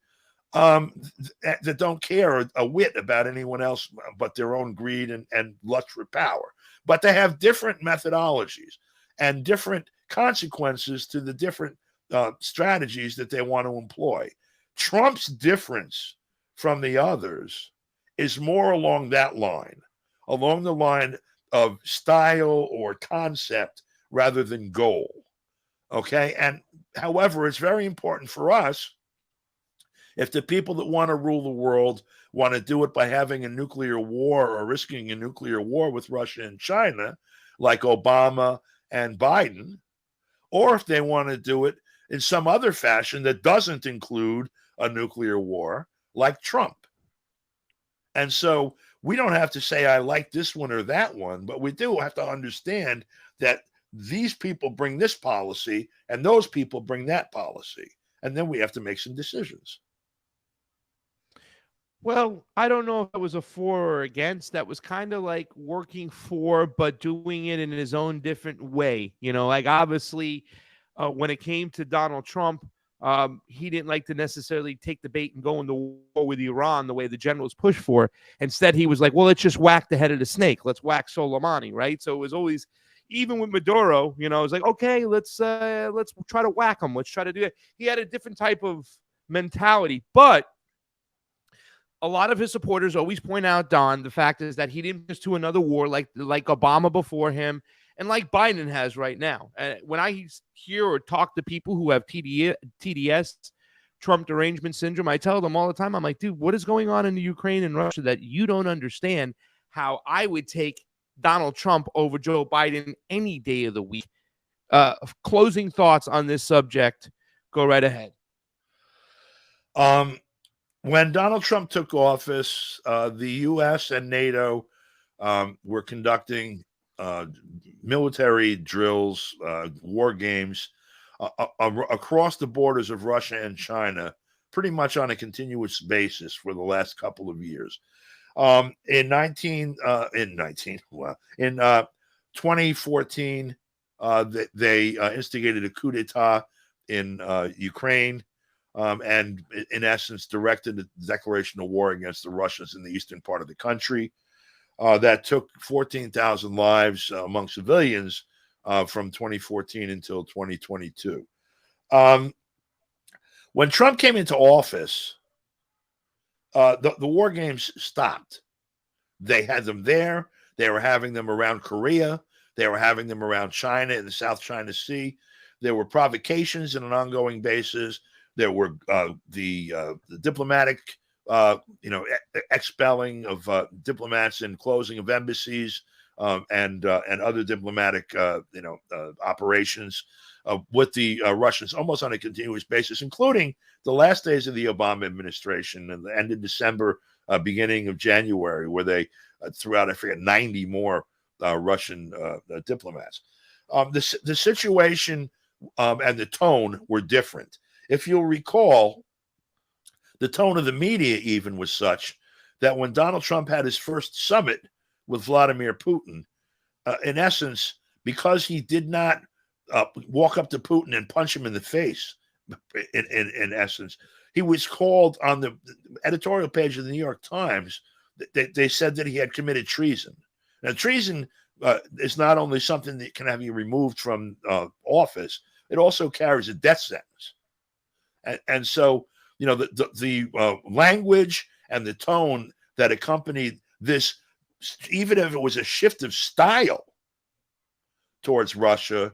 that don't care a whit about anyone else but their own greed and lust for power. But they have different methodologies and different consequences to the different strategies that they want to employ. Trump's difference from the others is more along that line, along the line of style or concept rather than goal. Okay. And however, it's very important for us, if the people that want to rule the world want to do it by having a nuclear war or risking a nuclear war with Russia and China, like Obama and Biden, or if they want to do it in some other fashion that doesn't include a nuclear war, like Trump. And so we don't have to say, I like this one or that one, but we do have to understand that these people bring this policy and those people bring that policy. And then we have to make some decisions. Well, I don't know if it was a for or against. That was kind of like working for, but doing it in his own different way. Like obviously, when it came to Donald Trump, He didn't like to necessarily take the bait and go into war with Iran the way the generals pushed for. Instead, he was like, well, let's just whack the head of the snake. Let's whack Soleimani, right? So it was always, even with Maduro, it was like, okay, let's try to whack him. Let's try to do it. He had a different type of mentality, but a lot of his supporters always point out, Don, the fact is that he didn't just do another war like Obama before him and like Biden has right now. When I hear or talk to people who have TDS, Trump derangement syndrome, I tell them all the time, I'm like, dude, what is going on in the Ukraine and Russia that you don't understand? How I would take Donald Trump over Joe Biden any day of the week. Closing thoughts on this subject. Go right ahead. When Donald Trump took office, the U.S. and NATO were conducting military drills, war games across the borders of Russia and China, pretty much on a continuous basis for the last couple of years. In 2014, they instigated a coup d'etat in Ukraine. And in essence, directed the declaration of war against the Russians in the eastern part of the country. That took 14,000 lives among civilians from 2014 until 2022. When Trump came into office, the war games stopped. They had them there. They were having them around Korea. They were having them around China in the South China Sea. There were provocations on an ongoing basis. There were the diplomatic, expelling of diplomats and closing of embassies and other diplomatic, operations with the Russians almost on a continuous basis, including the last days of the Obama administration and the end of December, beginning of January, where they threw out, 90 more Russian diplomats. The situation and the tone were different. If you'll recall, the tone of the media even was such that when Donald Trump had his first summit with Vladimir Putin, in essence, because he did not walk up to Putin and punch him in the face, in essence, he was called on the editorial page of the New York Times. They said that he had committed treason. Now, treason is not only something that can have you removed from office, it also carries a death sentence. And so, the language and the tone that accompanied this, even if it was a shift of style towards Russia,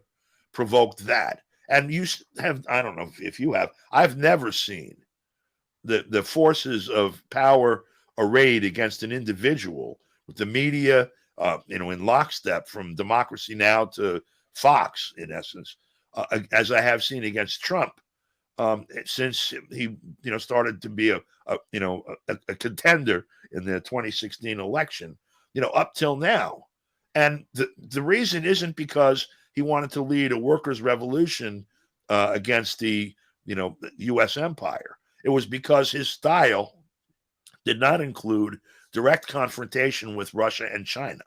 provoked that. And you have, I don't know if you have, I've never seen the forces of power arrayed against an individual with the media, in lockstep from Democracy Now! To Fox, in essence, as I have seen against Trump. Since he, started to be a contender in the 2016 election, up till now. And the reason isn't because he wanted to lead a workers' revolution against the, U.S. empire. It was because his style did not include direct confrontation with Russia and China.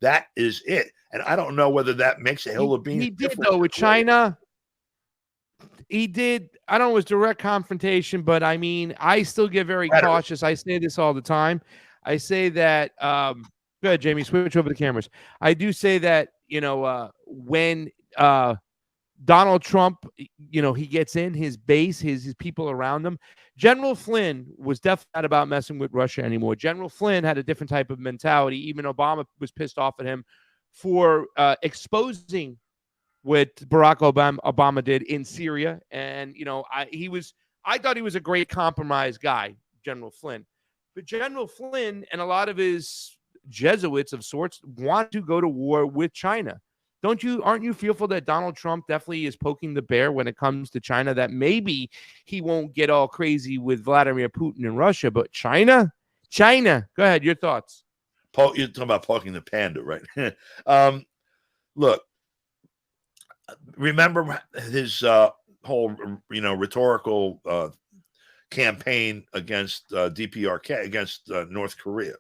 That is it. And I don't know whether that makes a hill of beans. He did, though, with China. He did. I don't know, it was direct confrontation, but I mean, I still get very cautious. I say this all the time. I say that, go ahead, Jamie, switch over the cameras. I do say that, when Donald Trump, he gets in his base, his people around him. General Flynn was definitely not about messing with Russia anymore. General Flynn had a different type of mentality. Even Obama was pissed off at him for exposing what Barack Obama did in Syria. And, I thought he was a great compromise guy, General Flynn. But General Flynn and a lot of his Jesuits of sorts want to go to war with China. Aren't you fearful that Donald Trump definitely is poking the bear when it comes to China, that maybe he won't get all crazy with Vladimir Putin and Russia, but China, go ahead, your thoughts. You're talking about poking the panda, right? Look, remember his whole, rhetorical campaign against DPRK, against North Korea,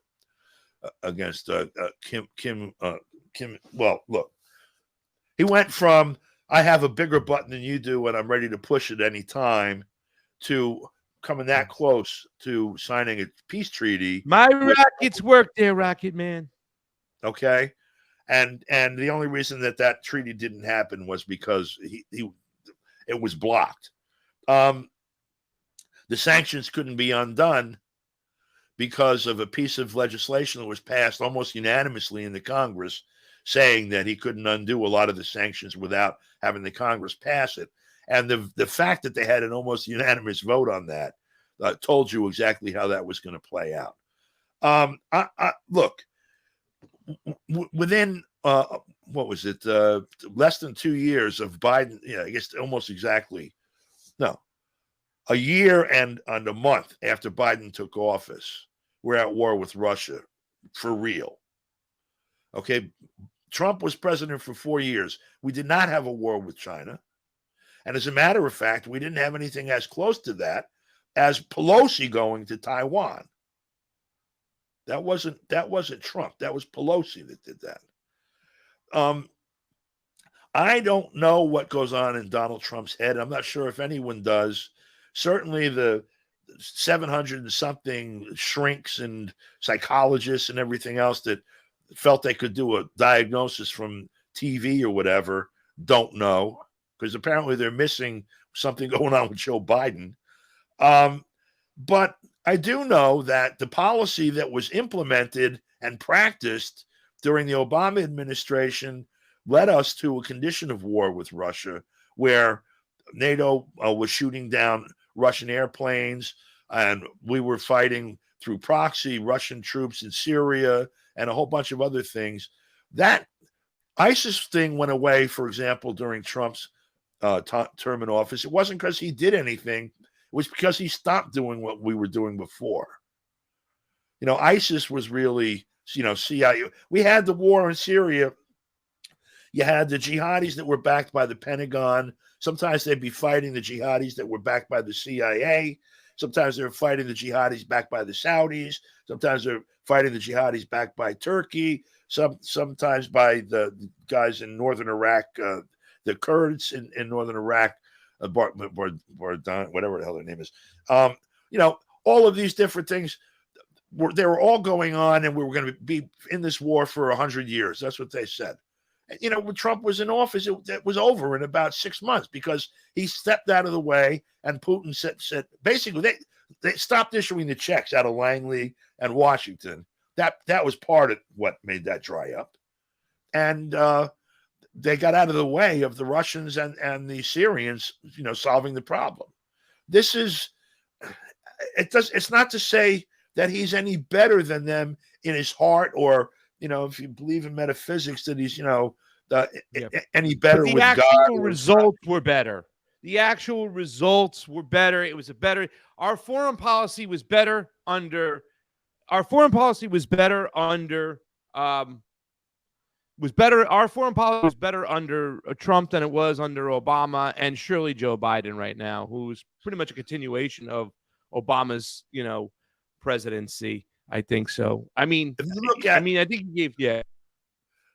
against Kim. Well, look, he went from I have a bigger button than you do, and I'm ready to push at any time to coming that close to signing a peace treaty. My rockets work there, Rocket Man. Okay. And the only reason that treaty didn't happen was because it was blocked. The sanctions couldn't be undone because of a piece of legislation that was passed almost unanimously in the Congress, saying that he couldn't undo a lot of the sanctions without having the Congress pass it. And the fact that they had an almost unanimous vote on that told you exactly how that was going to play out. Look, within what was it? Less than 2 years of Biden. Yeah, I guess almost exactly. No, a year and a month after Biden took office, we're at war with Russia for real. Okay, Trump was president for 4 years. We did not have a war with China, and as a matter of fact, we didn't have anything as close to that as Pelosi going to Taiwan. That wasn't Trump. That was Pelosi that did that. I don't know what goes on in Donald Trump's head. I'm not sure if anyone does. Certainly the 700 and something shrinks and psychologists and everything else that felt they could do a diagnosis from TV or whatever don't know, because apparently they're missing something going on with Joe Biden. But I do know that the policy that was implemented and practiced during the Obama administration led us to a condition of war with Russia, where NATO was shooting down Russian airplanes, and we were fighting through proxy Russian troops in Syria and a whole bunch of other things. That ISIS thing went away, for example, during Trump's term in office. It wasn't because he did anything. It was because he stopped doing what we were doing before. You know, ISIS was really, CIA. We had the war in Syria. You had the jihadis that were backed by the Pentagon. Sometimes they'd be fighting the jihadis that were backed by the CIA. Sometimes they were fighting the jihadis backed by the Saudis. Sometimes they're fighting the jihadis backed by Turkey. Sometimes by the guys in northern Iraq, the Kurds in northern Iraq, whatever the hell their name is. All of these different things, they were all going on, and we were going to be in this war for 100 years. That's what they said. When Trump was in office, it was over in about 6 months because he stepped out of the way, and Putin said basically they stopped issuing the checks out of Langley and Washington. That was part of what made that dry up, and they got out of the way of the Russians and the Syrians, solving the problem. It's not to say that he's any better than them in his heart, or if you believe in metaphysics, that he's any better with God. The actual results were better. The actual results were better. It was our foreign policy was better under Our foreign policy was better under Trump than it was under Obama, and surely Joe Biden right now, who's pretty much a continuation of Obama's, presidency. I think so. I think he gave,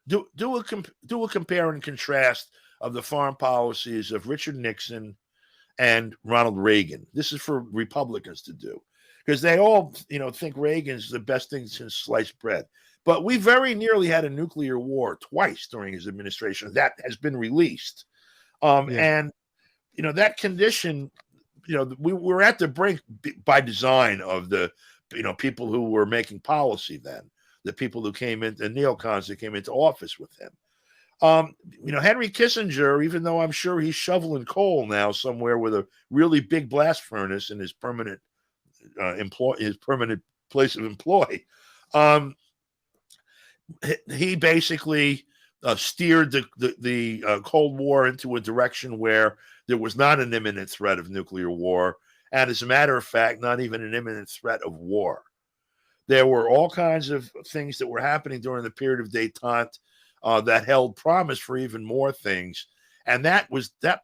Do a compare and contrast of the foreign policies of Richard Nixon and Ronald Reagan. This is for Republicans to do, because they all, think Reagan's the best thing since sliced bread. But we very nearly had a nuclear war twice during his administration. That has been released. And, that condition, we were at the brink by design of the, people who were making policy then, the people who came in, the neocons that came into office with him. Henry Kissinger, even though I'm sure he's shoveling coal now somewhere with a really big blast furnace in his permanent place of employ, he basically steered the Cold War into a direction where there was not an imminent threat of nuclear war, and as a matter of fact, not even an imminent threat of war. There were all kinds of things that were happening during the period of détente that held promise for even more things, and that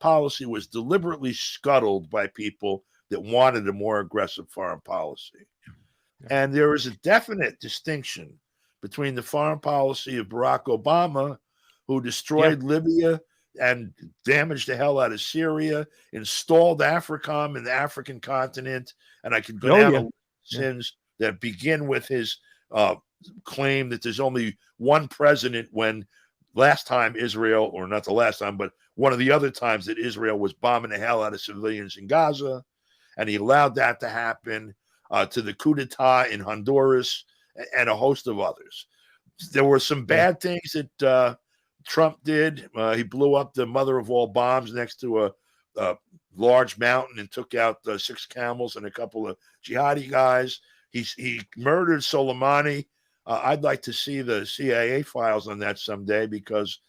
policy was deliberately scuttled by people that wanted a more aggressive foreign policy. And there is a definite distinction between the foreign policy of Barack Obama, who destroyed Libya and damaged the hell out of Syria, installed AFRICOM in the African continent, and I could go down the sins that begin with his claim that there's only one president when last time Israel, or not the last time, but one of the other times that Israel was bombing the hell out of civilians in Gaza, and he allowed that to happen, to the coup d'etat in Honduras, and a host of others. There were some bad things that Trump did. He blew up the mother of all bombs next to a large mountain and took out 6 camels and a couple of jihadi guys. He murdered Soleimani. I'd like to see the CIA files on that someday, because,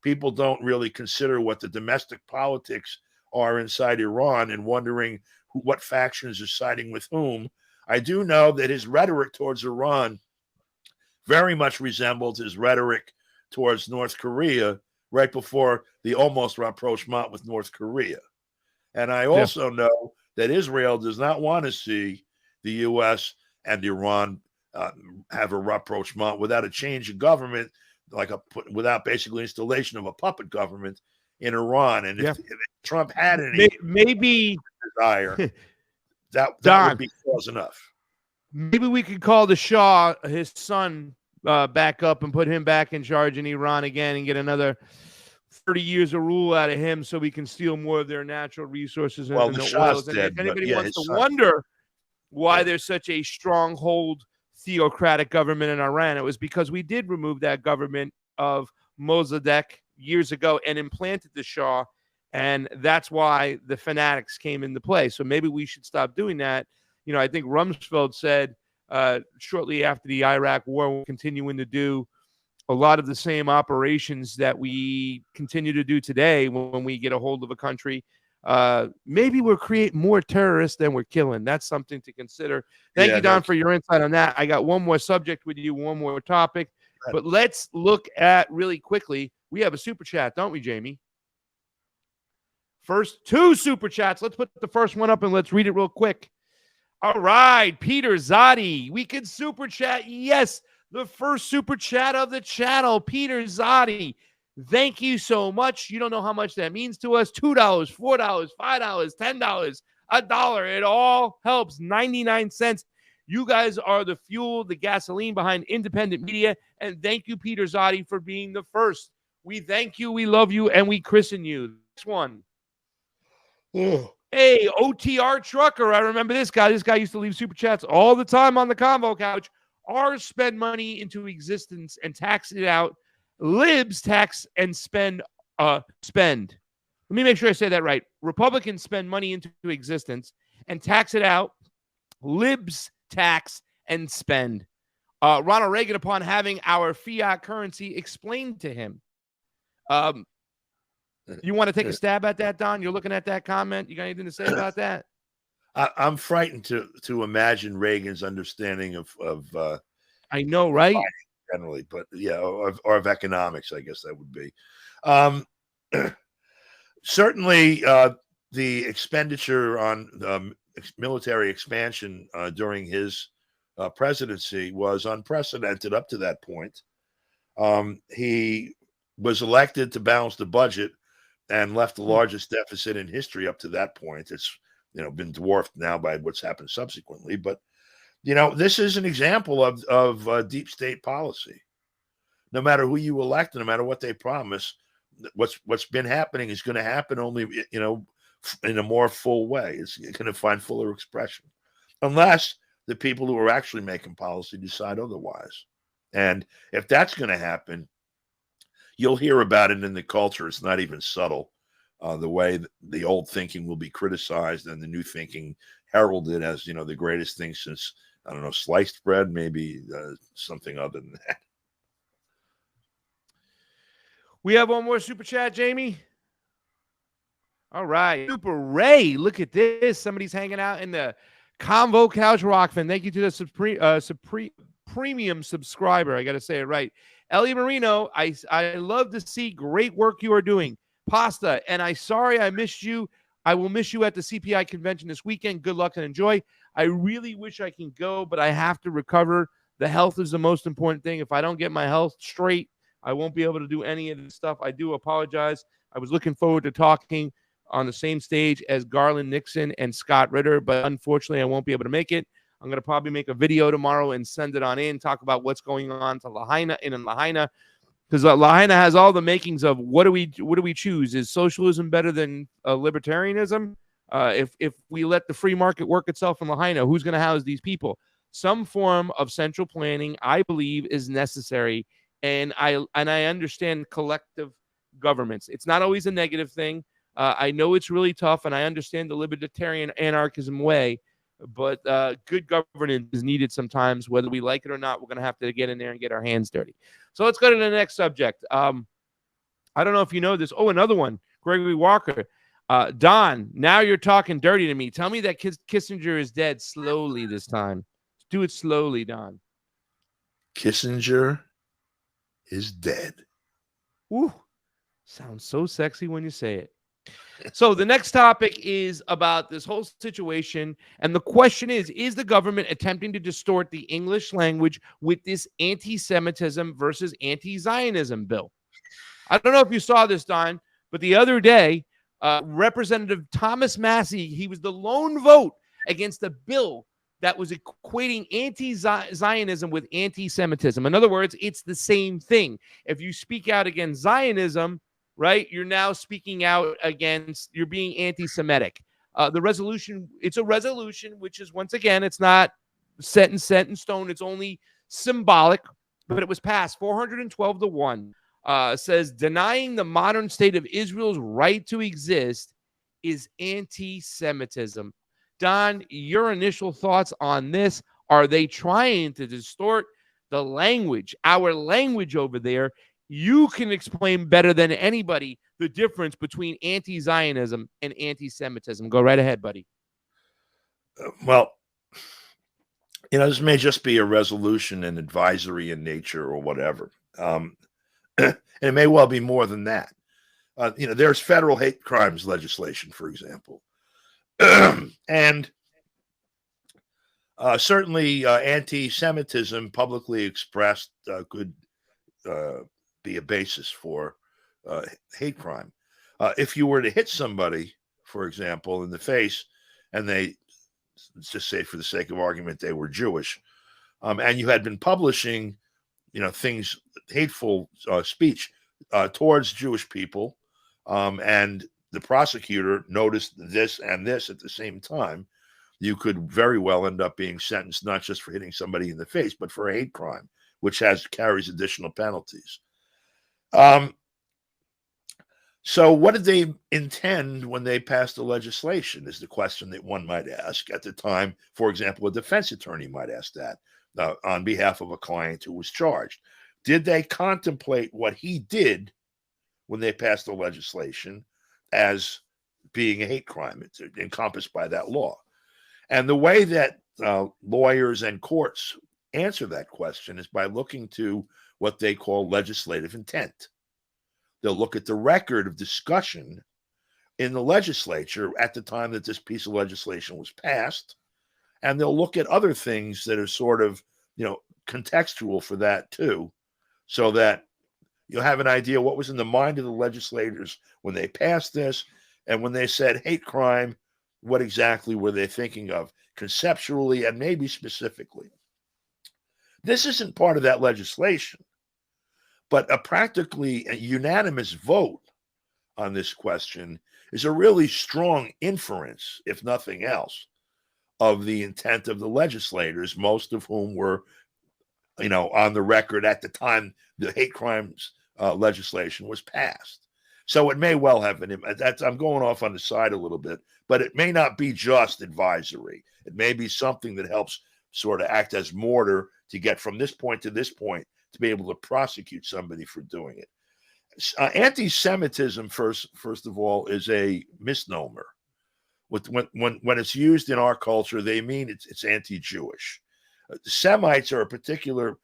people don't really consider what the domestic politics are inside Iran, and wondering what factions are siding with whom. I do know that his rhetoric towards Iran very much resembled his rhetoric towards North Korea right before the almost rapprochement with North Korea. And I also know that Israel does not want to see the U.S. and Iran have a rapprochement without a change of government, without basically installation of a puppet government in Iran. And if Trump had any desire, that would be cause enough. Maybe we could call the Shah, his son, back up and put him back in charge in Iran again, and get another 30 years of rule out of him, so we can steal more of their natural resources and the oils. And if anybody wants to wonder why there's such a stronghold theocratic government in Iran, it was because we did remove that government of Mossadegh years ago and implanted the Shah, and that's why the fanatics came into play. So maybe we should stop doing that. I think Rumsfeld said shortly after the Iraq war, we're continuing to do a lot of the same operations that we continue to do today when we get a hold of a country. Maybe we'll create more terrorists than we're killing. That's something to consider. Thank you, Don, for your insight on that. I got one more subject with you, one more topic. But let's look at really quickly. We have a super chat, don't we, Jamie? First 2 super chats. Let's put the first one up and let's read it real quick. All right, Peter Zotti. We can super chat. Yes, the first super chat of the channel, Peter Zotti. Thank you so much. You don't know how much that means to us. $2, $4, $5, $10, $1. It all helps. 99 cents. You guys are the fuel, the gasoline behind independent media. And thank you, Peter Zotti, for being the first. We thank you, we love you, and we christen you. Next one. Hey, OTR Trucker. I remember this guy. This guy used to leave super chats all the time on the Convo Couch. R's spend money into existence and tax it out. Libs tax and spend. Let me make sure I say that right. Republicans spend money into existence and tax it out. Libs tax and spend. Ronald Reagan, upon having our fiat currency explained to him. You want to take a stab at that, Don? You're looking at that comment. You got anything to say about that? I'm frightened to imagine Reagan's understanding of I know, right? Generally, but or of economics, I guess that would be. Certainly, the expenditure on military expansion during his presidency was unprecedented up to that point. He was elected to balance the budget and left the largest deficit in history up to that point. It's been dwarfed now by what's happened subsequently. But this is an example of deep state policy. No matter who you elect, no matter what they promise, what's been happening is going to happen only in a more full way. It's going to find fuller expression, unless the people who are actually making policy decide otherwise. And if that's going to happen, you'll hear about it in the culture. It's not even subtle. The way the old thinking will be criticized and the new thinking heralded as, the greatest thing since, I don't know, sliced bread, maybe something other than that. We have one more super chat, Jamie. All right. Super Ray, look at this. Somebody's hanging out in the Convo Couch Rockfin. Thank you to the premium subscriber. I got to say it right. Ellie Marino, I love to see great work you are doing. Pasta, and sorry I missed you. I will miss you at the CPI convention this weekend. Good luck and enjoy. I really wish I can go, but I have to recover. The health is the most important thing. If I don't get my health straight, I won't be able to do any of this stuff. I do apologize. I was looking forward to talking on the same stage as Garland Nixon and Scott Ritter, but unfortunately, I won't be able to make it. I'm going to probably make a video tomorrow and send it on in, talk about what's going on to Lahaina in Lahaina, because Lahaina has all the makings of what do we choose? Is socialism better than libertarianism? If we let the free market work itself in Lahaina, who's going to house these people? Some form of central planning, I believe, is necessary, and I understand collective governments. It's not always a negative thing. I know it's really tough, and I understand the libertarian anarchism way, but good governance is needed sometimes, whether we like it or not. We're going to have to get in there and get our hands dirty. So let's go to the next subject. I don't know if you know this. Oh, another one, Gregory Walker. Don, now you're talking dirty to me. Tell me that Kissinger is dead slowly this time. Do it slowly, Don. Kissinger is dead. Woo. Sounds so sexy when you say it. So the next topic is about this whole situation. And the question is the government attempting to distort the English language with this anti-Semitism versus anti-Zionism bill? I don't know if you saw this, Don, but the other day, Representative Thomas Massey, he was the lone vote against a bill that was equating anti-Zionism with anti-Semitism. In other words, it's the same thing. If you speak out against Zionism, right, you're now speaking out against, you're being anti-Semitic. The resolution, it's a resolution, which is, once again, it's not set in stone. It's only symbolic, but it was passed 412-1. Says denying the modern state of Israel's right to exist is anti-Semitism. Don, your initial thoughts on this? Are they trying to distort the language, our language over there? You can explain better than anybody the difference between anti-Zionism and anti-Semitism. Go right ahead, buddy. Well, this may just be a resolution and advisory in nature or whatever. And it may well be more than that. There's federal hate crimes legislation, for example. And certainly anti-Semitism publicly expressed could be a basis for hate crime. If you were to hit somebody, for example, in the face, and they, let's just say for the sake of argument, they were Jewish, and you had been publishing, things, hateful speech towards Jewish people, and the prosecutor noticed this and this at the same time, you could very well end up being sentenced not just for hitting somebody in the face, but for a hate crime, which carries additional penalties. So what did they intend when they passed the legislation is the question that one might ask at the time. For example, a defense attorney might ask that on behalf of a client who was charged. Did they contemplate what he did when they passed the legislation as being a hate crime? It's encompassed by that law. And the way that lawyers and courts answer that question is by looking to what they call legislative intent. They'll look at the record of discussion in the legislature at the time that this piece of legislation was passed, and they'll look at other things that are sort of, contextual for that too, so that you'll have an idea what was in the mind of the legislators when they passed this, and when they said hate crime, what exactly were they thinking of conceptually and maybe specifically. This isn't part of that legislation, but a practically unanimous vote on this question is a really strong inference, if nothing else, of the intent of the legislators, most of whom were, on the record at the time the hate crimes legislation was passed. So it may well have an impact. I'm going off on the side a little bit, but it may not be just advisory. It may be something that helps sort of act as mortar to get from this point to this point to be able to prosecute somebody for doing it. Anti-Semitism, first of all, is a misnomer. When it's used in our culture, they mean it's anti-Jewish. Semites are a particular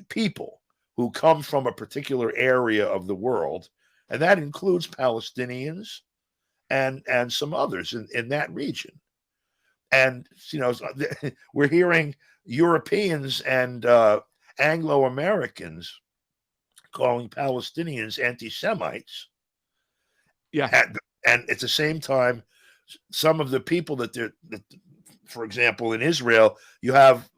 people who come from a particular area of the world, and that includes Palestinians and some others in that region. And we're hearing Europeans and Anglo-Americans calling Palestinians anti-Semites. Yeah. And at the same time, some of the people that for example, in Israel, you have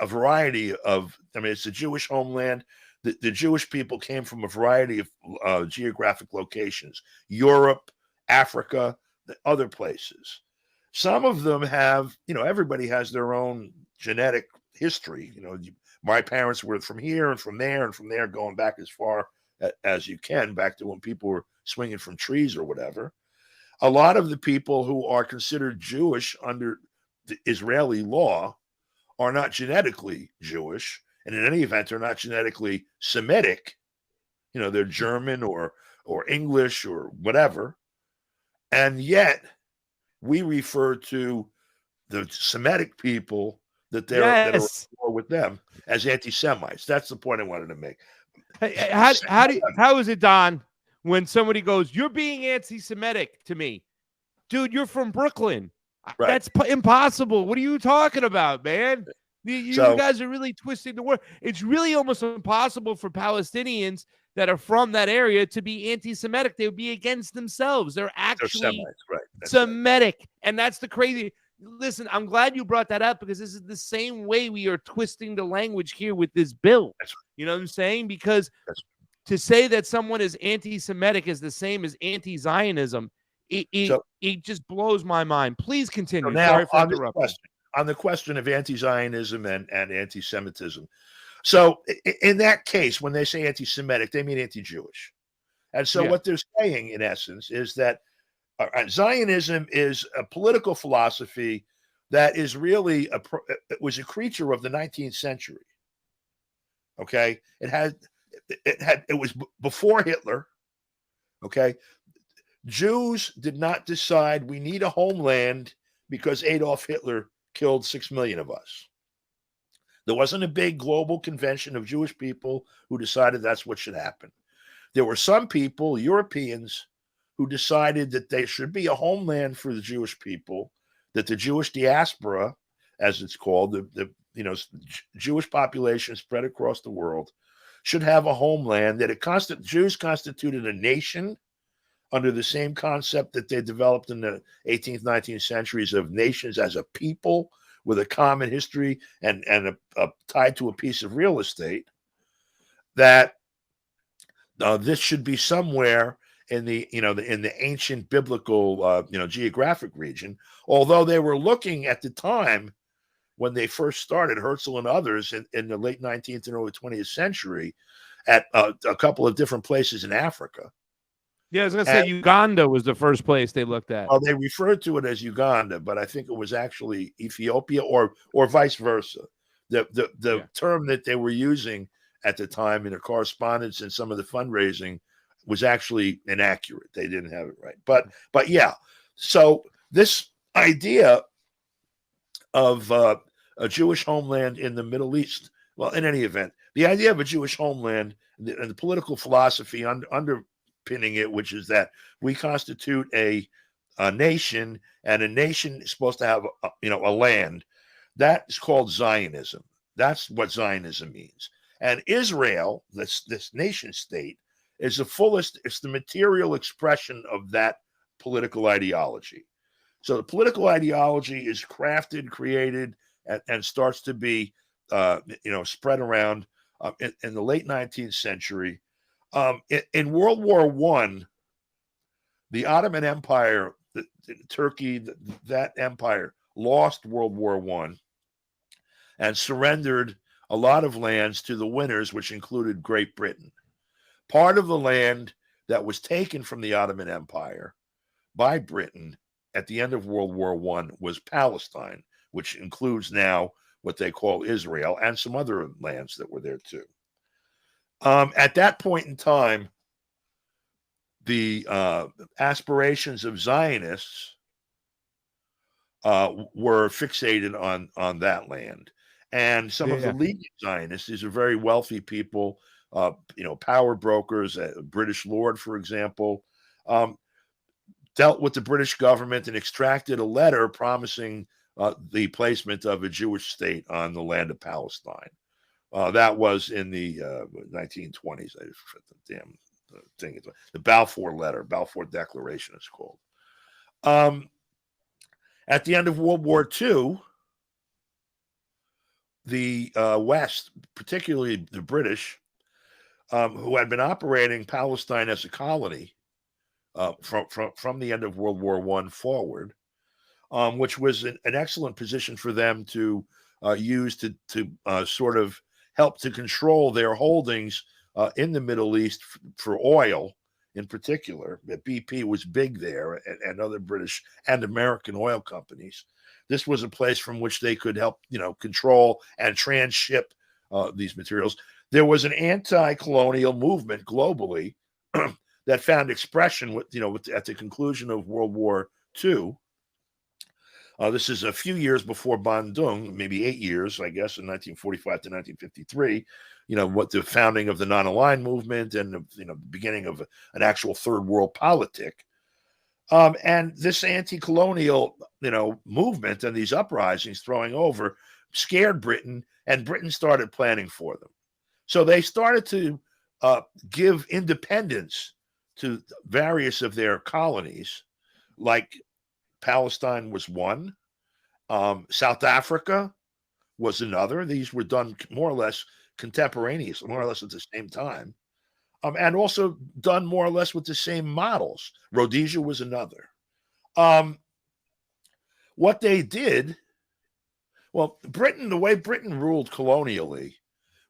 a variety of, I mean, it's a Jewish homeland. The Jewish people came from a variety of geographic locations, Europe, Africa, other places. Some of them have, everybody has their own genetic history. My parents were from here and from there and from there, going back as far as you can, back to when people were swinging from trees or whatever. A lot of the people who are considered Jewish under the Israeli law are not genetically Jewish, and in any event, they're not genetically Semitic. They're German or English or whatever. And yet we refer to the Semitic people that that are at war with them as anti-Semites. That's the point I wanted to make. How is it, Don, when somebody goes, "You're being anti-Semitic" to me? Dude, you're from Brooklyn. Right. That's impossible. What are you talking about, man? You guys are really twisting the word. It's really almost impossible for Palestinians that are from that area to be anti-Semitic. They would be against themselves. They're actually Semites, right? Semitic. Right. And that's the crazy. Listen, I'm glad you brought that up, because this is the same way we are twisting the language here with this bill. Right. You know what I'm saying? Because to say that someone is anti-Semitic is the same as anti-Zionism. It just blows my mind. Please continue. So now, sorry for interrupting. On the question of anti-Zionism and anti-Semitism. So in that case, when they say anti-Semitic, they mean anti-Jewish. And so what they're saying, in essence, is that Zionism is a political philosophy that is really it was a creature of the 19th century. Okay, it was before Hitler. Okay, Jews did not decide we need a homeland because Adolf Hitler killed 6 million of us. There wasn't a big global convention of Jewish people who decided that's what should happen. There were some people, Europeans, who decided that there should be a homeland for the Jewish people, that the Jewish diaspora, as it's called, the Jewish population spread across the world, should have a homeland, that Jews constituted a nation under the same concept that they developed in the 18th, 19th centuries of nations as a people with a common history and tied to a piece of real estate, that this should be somewhere in the ancient biblical geographic region. Although they were looking at the time when they first started, Herzl and others in the late 19th and early 20th century, at a couple of different places in Africa. Yeah, I was going to say Uganda was the first place they looked at. Well, they referred to it as Uganda, but I think it was actually Ethiopia or vice versa. The term that they were using at the time in the correspondence and some of the fundraising was actually inaccurate. They didn't have it right. But yeah, so this idea of a Jewish homeland in the Middle East, well, in any event, the idea of a Jewish homeland and the political philosophy underpinning it, which is that we constitute a nation, and a nation is supposed to have a land. That is called Zionism. That's what Zionism means. And Israel, this nation state, is it's the material expression of that political ideology. So the political ideology is crafted, created, and starts to be spread around in the late 19th century. In World War I, the Ottoman Empire, Turkey, that empire lost World War I and surrendered a lot of lands to the winners, which included Great Britain. Part of the land that was taken from the Ottoman Empire by Britain at the end of World War I was Palestine, which includes now what they call Israel and some other lands that were there too. At that point in time, the aspirations of Zionists were fixated on that land. And some of the leading Zionists, these are very wealthy people, power brokers, a British lord, for example, dealt with the British government and extracted a letter promising the placement of a Jewish state on the land of Palestine. That was in the 1920s. I forget the damn thing. The Balfour Letter, Balfour Declaration, it's called. At the end of World War II, the West, particularly the British, who had been operating Palestine as a colony from the end of World War I forward, which was an excellent position for them to use to sort of help to control their holdings in the Middle East for oil in particular. BP was big there, and other British and American oil companies. This was a place from which they could help, control and transship these materials. There was an anti-colonial movement globally that found expression at the conclusion of World War II. This is a few years before Bandung, maybe 8 years, I guess, in 1945 to 1953. What the founding of the non-aligned movement and the beginning of an actual third world politic. And this anti-colonial, movement and these uprisings throwing over scared Britain, and Britain started planning for them. So they started to give independence to various of their colonies, like Palestine was one. South Africa was another. These were done more or less contemporaneous, more or less at the same time. And also done more or less with the same models. Rhodesia was another. What they did, well, the way Britain ruled colonially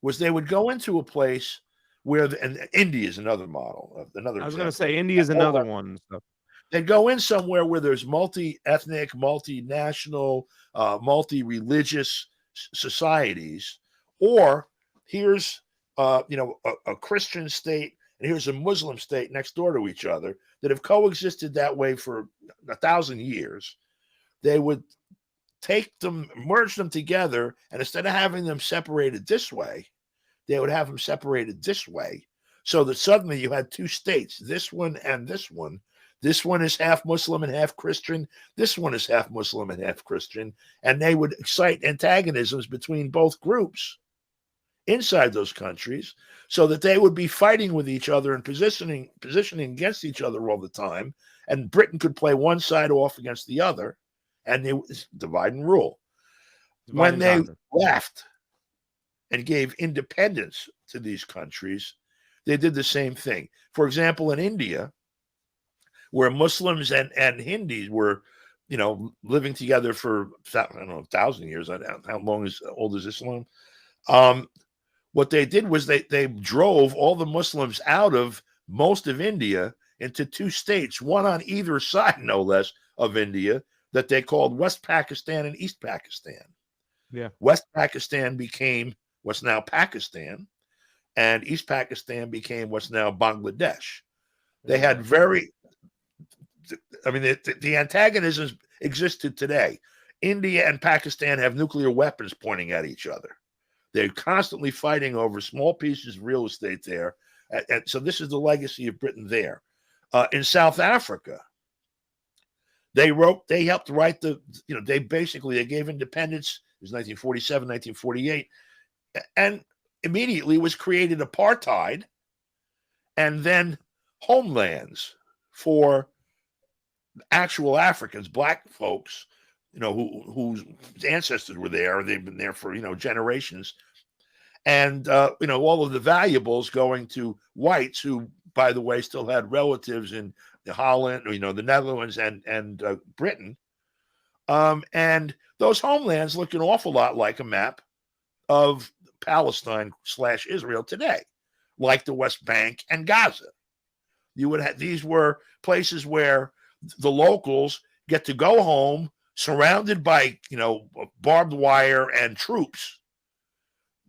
was they would go into a place where, and India is another model. I was going to say India is another one. So. They go in somewhere where there's multi-ethnic, multinational, multi-religious societies, or here's a Christian state and here's a Muslim state next door to each other that have coexisted that way for 1,000 years. They would take them, merge them together, and instead of having them separated this way, they would have them separated this way, so that suddenly you had two states, this one and this one. This one is half Muslim and half Christian. This one is half Muslim and half Christian. And they would excite antagonisms between both groups inside those countries, so that they would be fighting with each other and positioning against each other all the time. And Britain could play one side off against the other, and they divide and rule. When they left and gave independence to these countries, they did the same thing. For example, in India, where Muslims and Hindus were, living together for, 1,000 years. How old is Islam? What they did was they drove all the Muslims out of most of India into two states, one on either side, no less, of India, that they called West Pakistan and East Pakistan. Yeah. West Pakistan became what's now Pakistan, and East Pakistan became what's now Bangladesh. They had the antagonisms existed today. India and Pakistan have nuclear weapons pointing at each other. They're constantly fighting over small pieces of real estate there. And so this is the legacy of Britain there. In South Africa, they helped write they gave independence. It was 1947, 1948. And immediately was created apartheid and then homelands for actual Africans, black folks, whose ancestors were there. They've been there for, generations. And, all of the valuables going to whites who, by the way, still had relatives in Holland, the Netherlands and Britain. And those homelands look an awful lot like a map of Palestine/Israel today, like the West Bank and Gaza. These were places where the locals get to go home surrounded by, barbed wire and troops,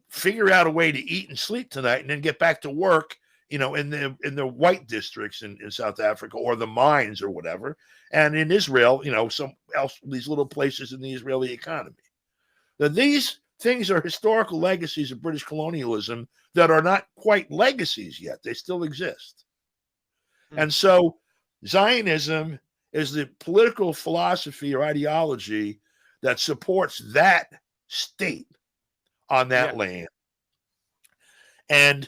figure out a way to eat and sleep tonight, and then get back to work, in the white districts in South Africa, or the mines or whatever. And in Israel, these little places in the Israeli economy. Now, these things are historical legacies of British colonialism that are not quite legacies yet. They still exist. And so Zionism is the political philosophy or ideology that supports that state on that land. And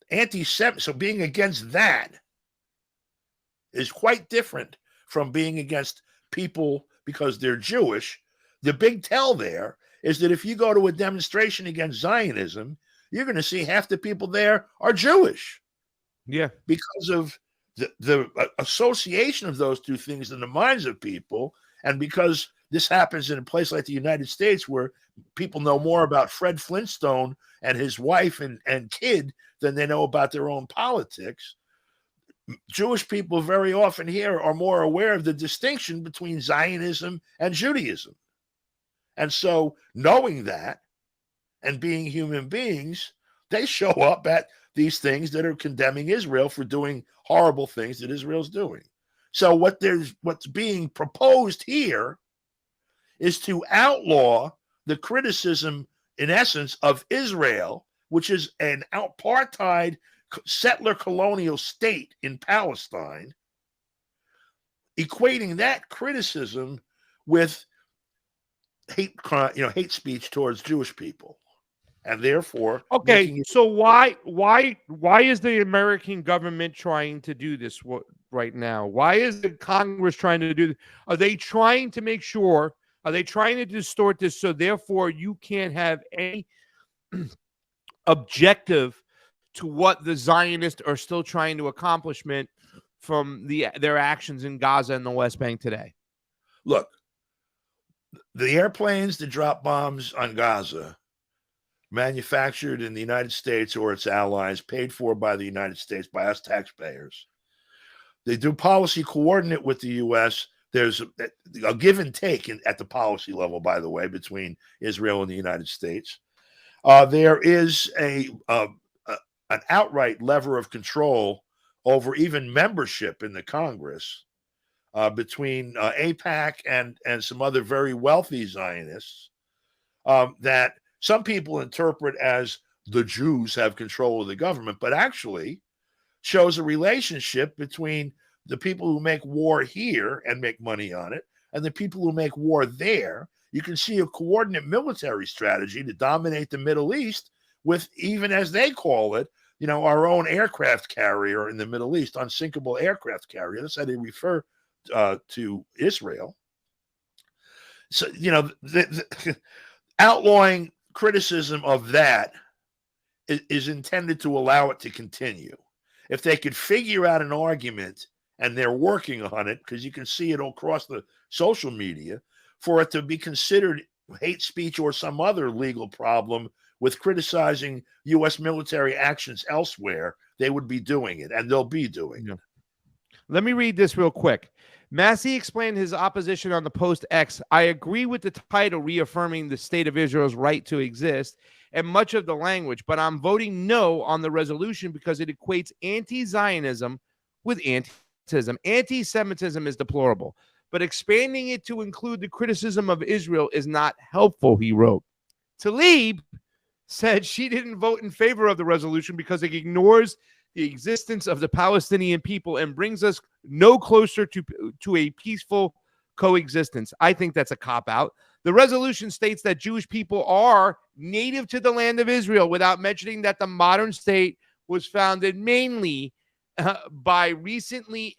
anti-Semitic, so being against that is quite different from being against people because they're Jewish. The big tell there is that if you go to a demonstration against Zionism, you're going to see half the people there are Jewish. Yeah. Because of the association of those two things in the minds of people, and because this happens in a place like the United States where people know more about Fred Flintstone and his wife and kid than they know about their own politics, Jewish people very often here are more aware of the distinction between Zionism and Judaism. And so knowing that and being human beings, they show up at these things that are condemning Israel for doing horrible things that Israel's doing. So what's being proposed here is to outlaw the criticism, in essence, of Israel, which is an apartheid settler colonial state in Palestine, equating that criticism with hate speech towards Jewish people. And therefore, okay. So why is the American government trying to do this right now? Why is the Congress trying to do this? Are they trying to make sure? Are they trying to distort this so therefore you can't have any objective to what the Zionists are still trying to accomplish from their actions in Gaza and the West Bank today? Look, the airplanes that drop bombs on Gaza, manufactured in the United States or its allies, paid for by the United States, by us taxpayers. They do policy coordinate with the U.S. There's a give and take at the policy level, by the way, between Israel and the United States. There is an outright lever of control over even membership in the Congress between AIPAC and some other very wealthy Zionists that some people interpret as the Jews have control of the government, but actually shows a relationship between the people who make war here and make money on it and the people who make war there. You can see a coordinate military strategy to dominate the Middle East with, even as they call it, our own aircraft carrier in the Middle East, unsinkable aircraft carrier. That's how they refer to Israel. So, outlawing criticism of that is intended to allow it to continue. If they could figure out an argument, and they're working on it, because you can see it all across the social media, for it to be considered hate speech or some other legal problem with criticizing U.S. military actions elsewhere, they would be doing it, and they'll be doing it. Let me read this real quick. Massey explained his opposition on the post X. I agree with the title reaffirming the state of Israel's right to exist and much of the language, but I'm voting no on the resolution because it equates anti-Zionism with anti-Semitism. Anti-Semitism is deplorable, but expanding it to include the criticism of Israel is not helpful, he wrote. Tlaib said she didn't vote in favor of the resolution because it ignores the existence of the Palestinian people and brings us no closer to a peaceful coexistence. I think that's a cop-out. The resolution states that Jewish people are native to the land of Israel without mentioning that the modern state was founded mainly by recently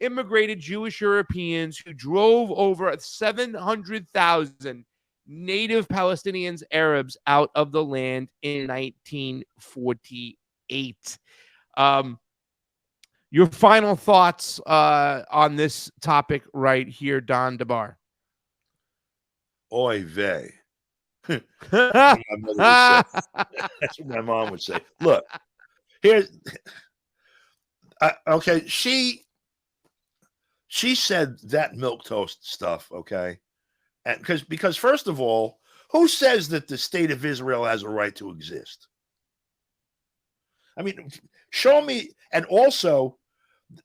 immigrated Jewish Europeans who drove over 700,000 native Palestinians, Arabs, out of the land in 1948. Your final thoughts on this topic right here, Don DeBar. Oy vey. That's what my mom would say. Look, here's okay. She said that milquetoast stuff, okay, and because first of all, who says that the state of Israel has a right to exist? I mean, show me. And also,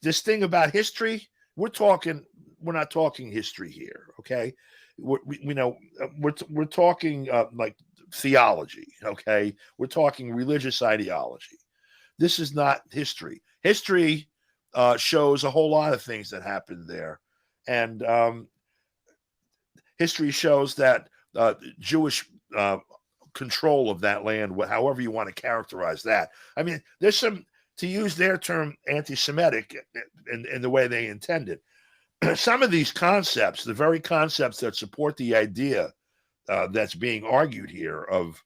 this thing about history, we're not talking history here, okay? We're talking like theology, okay? We're talking religious ideology. This is not history. History shows a whole lot of things that happened there, and history shows that Jewish control of that land, however you want to characterize that. I mean, there's some, to use their term, anti-Semitic in the way they intend it. Some of these concepts, the very concepts that support the idea that's being argued here of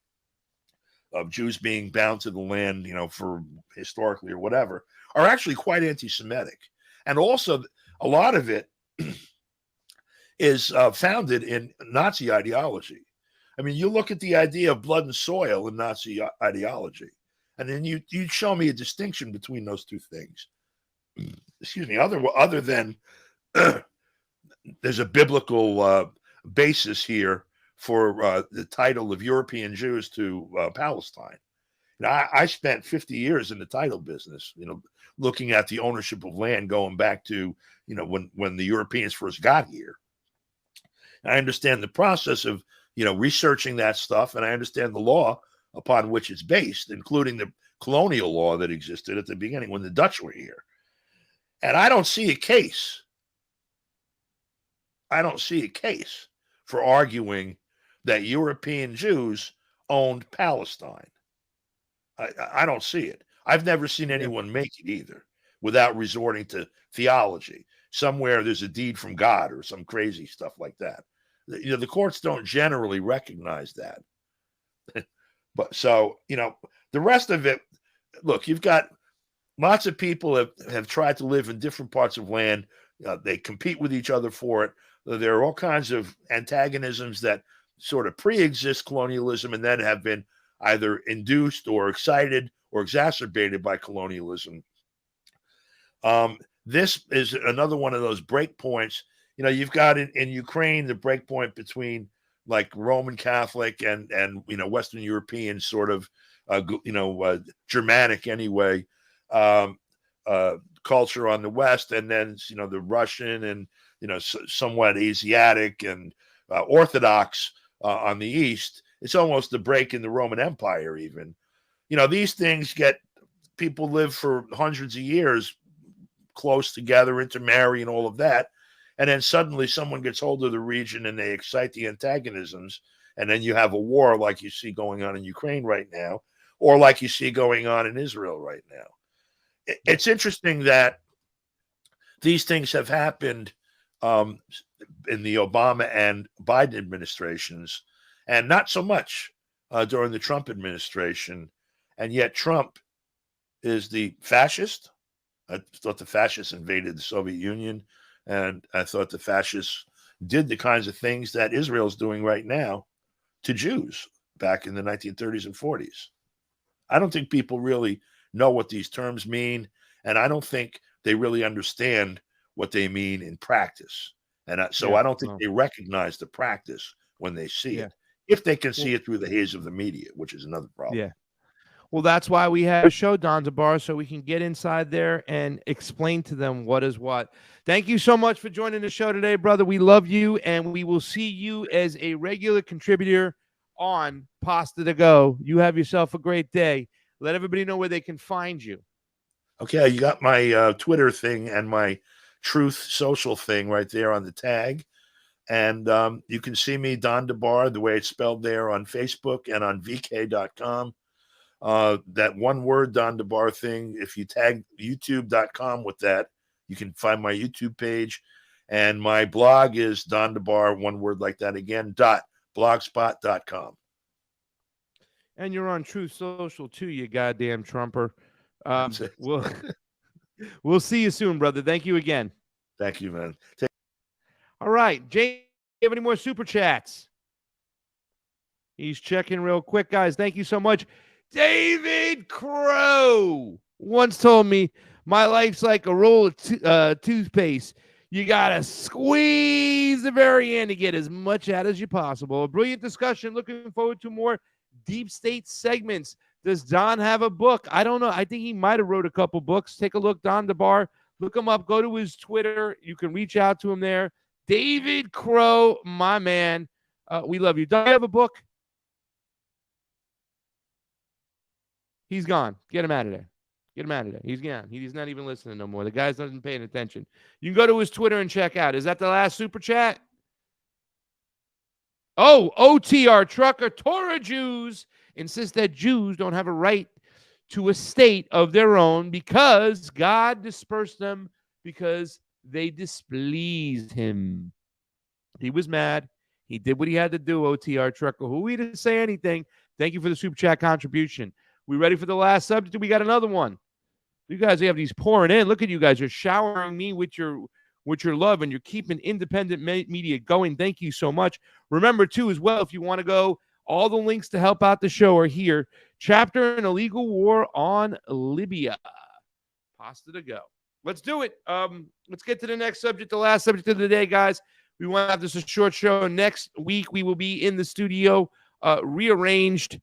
Jews being bound to the land, for historically or whatever, are actually quite anti-Semitic. And also, a lot of it is founded in Nazi ideology. I mean, you look at the idea of blood and soil in Nazi ideology, and then you show me a distinction between those two things. Excuse me, other than there's a biblical basis here for the title of European Jews to Palestine. Now, I spent 50 years in the title business, looking at the ownership of land going back to, when the Europeans first got here. And I understand the process of, researching that stuff, and I understand the law upon which it's based, including the colonial law that existed at the beginning when the Dutch were here. And I don't see a case for arguing that European Jews owned Palestine. I don't see it. I've never seen anyone make it either without resorting to theology. Somewhere there's a deed from God or some crazy stuff like that. The courts don't generally recognize that. But so, the rest of it, look, you've got lots of people have tried to live in different parts of land. They compete with each other for it. There are all kinds of antagonisms that sort of pre-exist colonialism and then have been either induced or excited or exacerbated by colonialism. This is another one of those breakpoints. You've got in Ukraine the breakpoint between like Roman Catholic and Western European sort of Germanic anyway culture on the West, and then the Russian and somewhat Asiatic and Orthodox on the East. It's almost a break in the Roman Empire even. These things people live for hundreds of years close together, intermarry and all of that. And then suddenly someone gets hold of the region and they excite the antagonisms. And then you have a war like you see going on in Ukraine right now, or like you see going on in Israel right now. It's interesting that these things have happened in the Obama and Biden administrations, and not so much during the Trump administration. And yet Trump is the fascist. I thought the fascists invaded the Soviet Union, and I thought the fascists did the kinds of things that Israel's doing right now to Jews back in the 1930s and 40s. I don't think people really know what these terms mean, and I don't think they really understand what they mean in practice. And I don't think they recognize the practice when they see it, if they can see it through the haze of the media, which is another problem. Yeah. Well, that's why we have a show, Don DeBar, so we can get inside there and explain to them what is what. Thank you so much for joining the show today, brother. We love you, and we will see you as a regular contributor on PASTA2GO. You have yourself a great day. Let everybody know where they can find you. Okay, you got my Twitter thing and my Truth Social thing right there on the tag. And you can see me, Don DeBar, the way it's spelled there on Facebook and on vk.com. That one word Don DeBar thing, if you tag youtube.com with that, you can find my YouTube page. And my blog is Don DeBar, one word like that again, .blogspot.com. And you're on Truth Social too, you goddamn Trumper. We'll see you soon, brother. Thank you again. Thank you, man. All right, Jay, you have any more super chats? He's checking real quick, guys. Thank you so much. David Crow once told me, my life's like a roll of toothpaste. You got to squeeze the very end to get as much out as you possible. A brilliant discussion. Looking forward to more deep state segments. Does Don have a book? I don't know. I think he might have wrote a couple books. Take a look, Don DeBar. Look him up. Go to his Twitter. You can reach out to him there. David Crow, my man. We love you. Don, you have a book? He's gone. Get him out of there. Get him out of there. He's gone. He's not even listening no more. The guy's not even paying attention. You can go to his Twitter and check out. Is that the last super chat? Oh, OTR trucker, Torah Jews insist that Jews don't have a right to a state of their own because God dispersed them because they displeased him. He was mad. He did what he had to do, OTR trucker. Who we to say anything? Thank you for the super chat contribution. We ready for the last subject? We got another one. You guys have these pouring in. Look at you guys. You're showering me with your love, and you're keeping independent media going. Thank you so much. Remember, too, as well, if you want to go, all the links to help out the show are here. Chapter an illegal war on Libya. PASTA2GO. Let's do it. Let's get to the next subject, the last subject of the day, guys. We want to have this a short show. Next week, we will be in the studio, rearranged.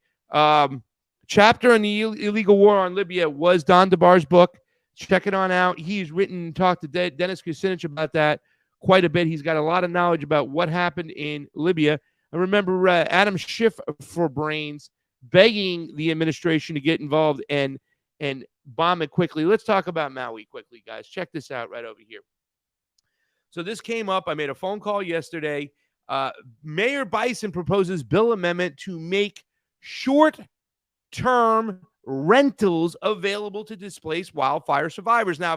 Chapter on the illegal war on Libya was Don DeBar's book. Check it on out. He's written and talked to Dennis Kucinich about that quite a bit. He's got a lot of knowledge about what happened in Libya. I remember Adam Schiff for Brains begging the administration to get involved and bomb it quickly. Let's talk about Maui quickly, guys. Check this out right over here. So this came up. I made a phone call yesterday. Mayor Bison proposes bill amendment to make short-term rentals available to displaced wildfire survivors. Now,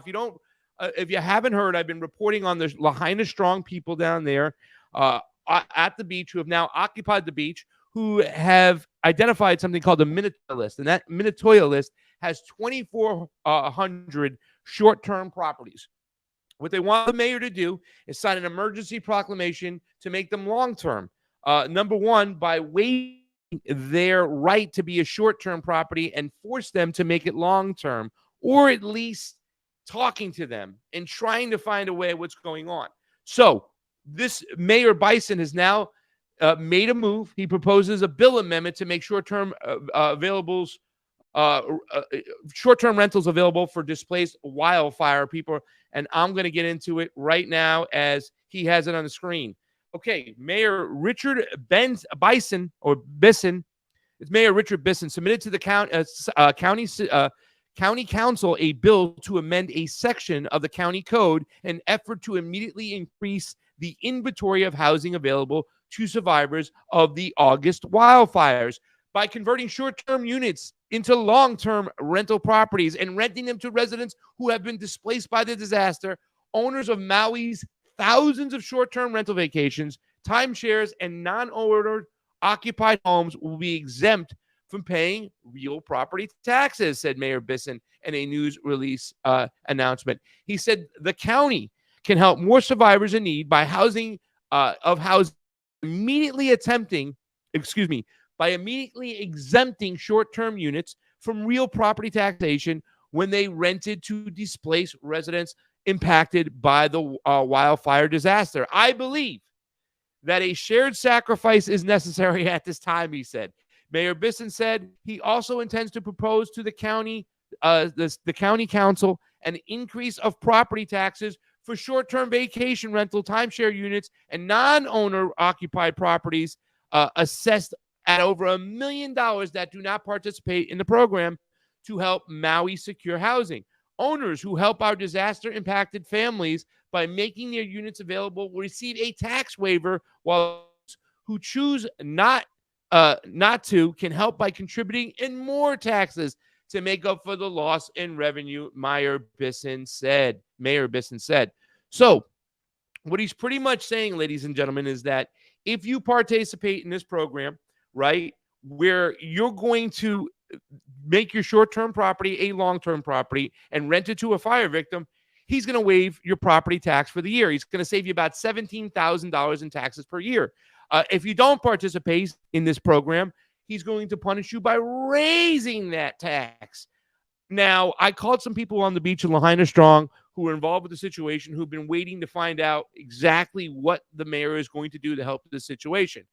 if you haven't heard, I've been reporting on the Lahaina Strong people down there at the beach who have now occupied the beach, who have identified something called the Minatoya list. And that Minatoya list has 2,400 short-term properties. What they want the mayor to do is sign an emergency proclamation to make them long-term. Number one, by waiving their right to be a short-term property and force them to make it long-term, or at least talking to them and trying to find a way of what's going on. So this Mayor Bison has now made a move. He proposes a bill amendment to make short-term short-term rentals available for displaced wildfire people. And I'm going to get into it right now as he has it on the screen. Okay, Mayor Richard Bison, it's Mayor Richard Bison, submitted to the county council a bill to amend a section of the county code in an effort to immediately increase the inventory of housing available to survivors of the August wildfires by converting short-term units into long-term rental properties and renting them to residents who have been displaced by the disaster. Owners of Maui's thousands of short-term rental vacations, timeshares, and non-owner occupied homes will be exempt from paying real property taxes, said Mayor Bison in a news release announcement. He said the county can help more survivors in need by immediately exempting short-term units from real property taxation when they rented to displaced residents impacted by the wildfire disaster. I believe that a shared sacrifice is necessary at this time, he said. Mayor Bison said he also intends to propose to the county council an increase of property taxes for short-term vacation rental, timeshare units, and non-owner occupied properties assessed at over $1 million that do not participate in the program to help Maui secure housing. Owners who help our disaster-impacted families by making their units available will receive a tax waiver, while those who choose not to can help by contributing in more taxes to make up for the loss in revenue, Mayor Bison said. So what he's pretty much saying, ladies and gentlemen, is that if you participate in this program, right, where you're going to make your short-term property a long-term property and rent it to a fire victim, he's going to waive your property tax for the year. He's going to save you about $17,000 in taxes per year. If you don't participate in this program, he's going to punish you by raising that tax. Now, I called some people on the beach in Lahaina Strong who were involved with the situation, who've been waiting to find out exactly what the mayor is going to do to help the situation.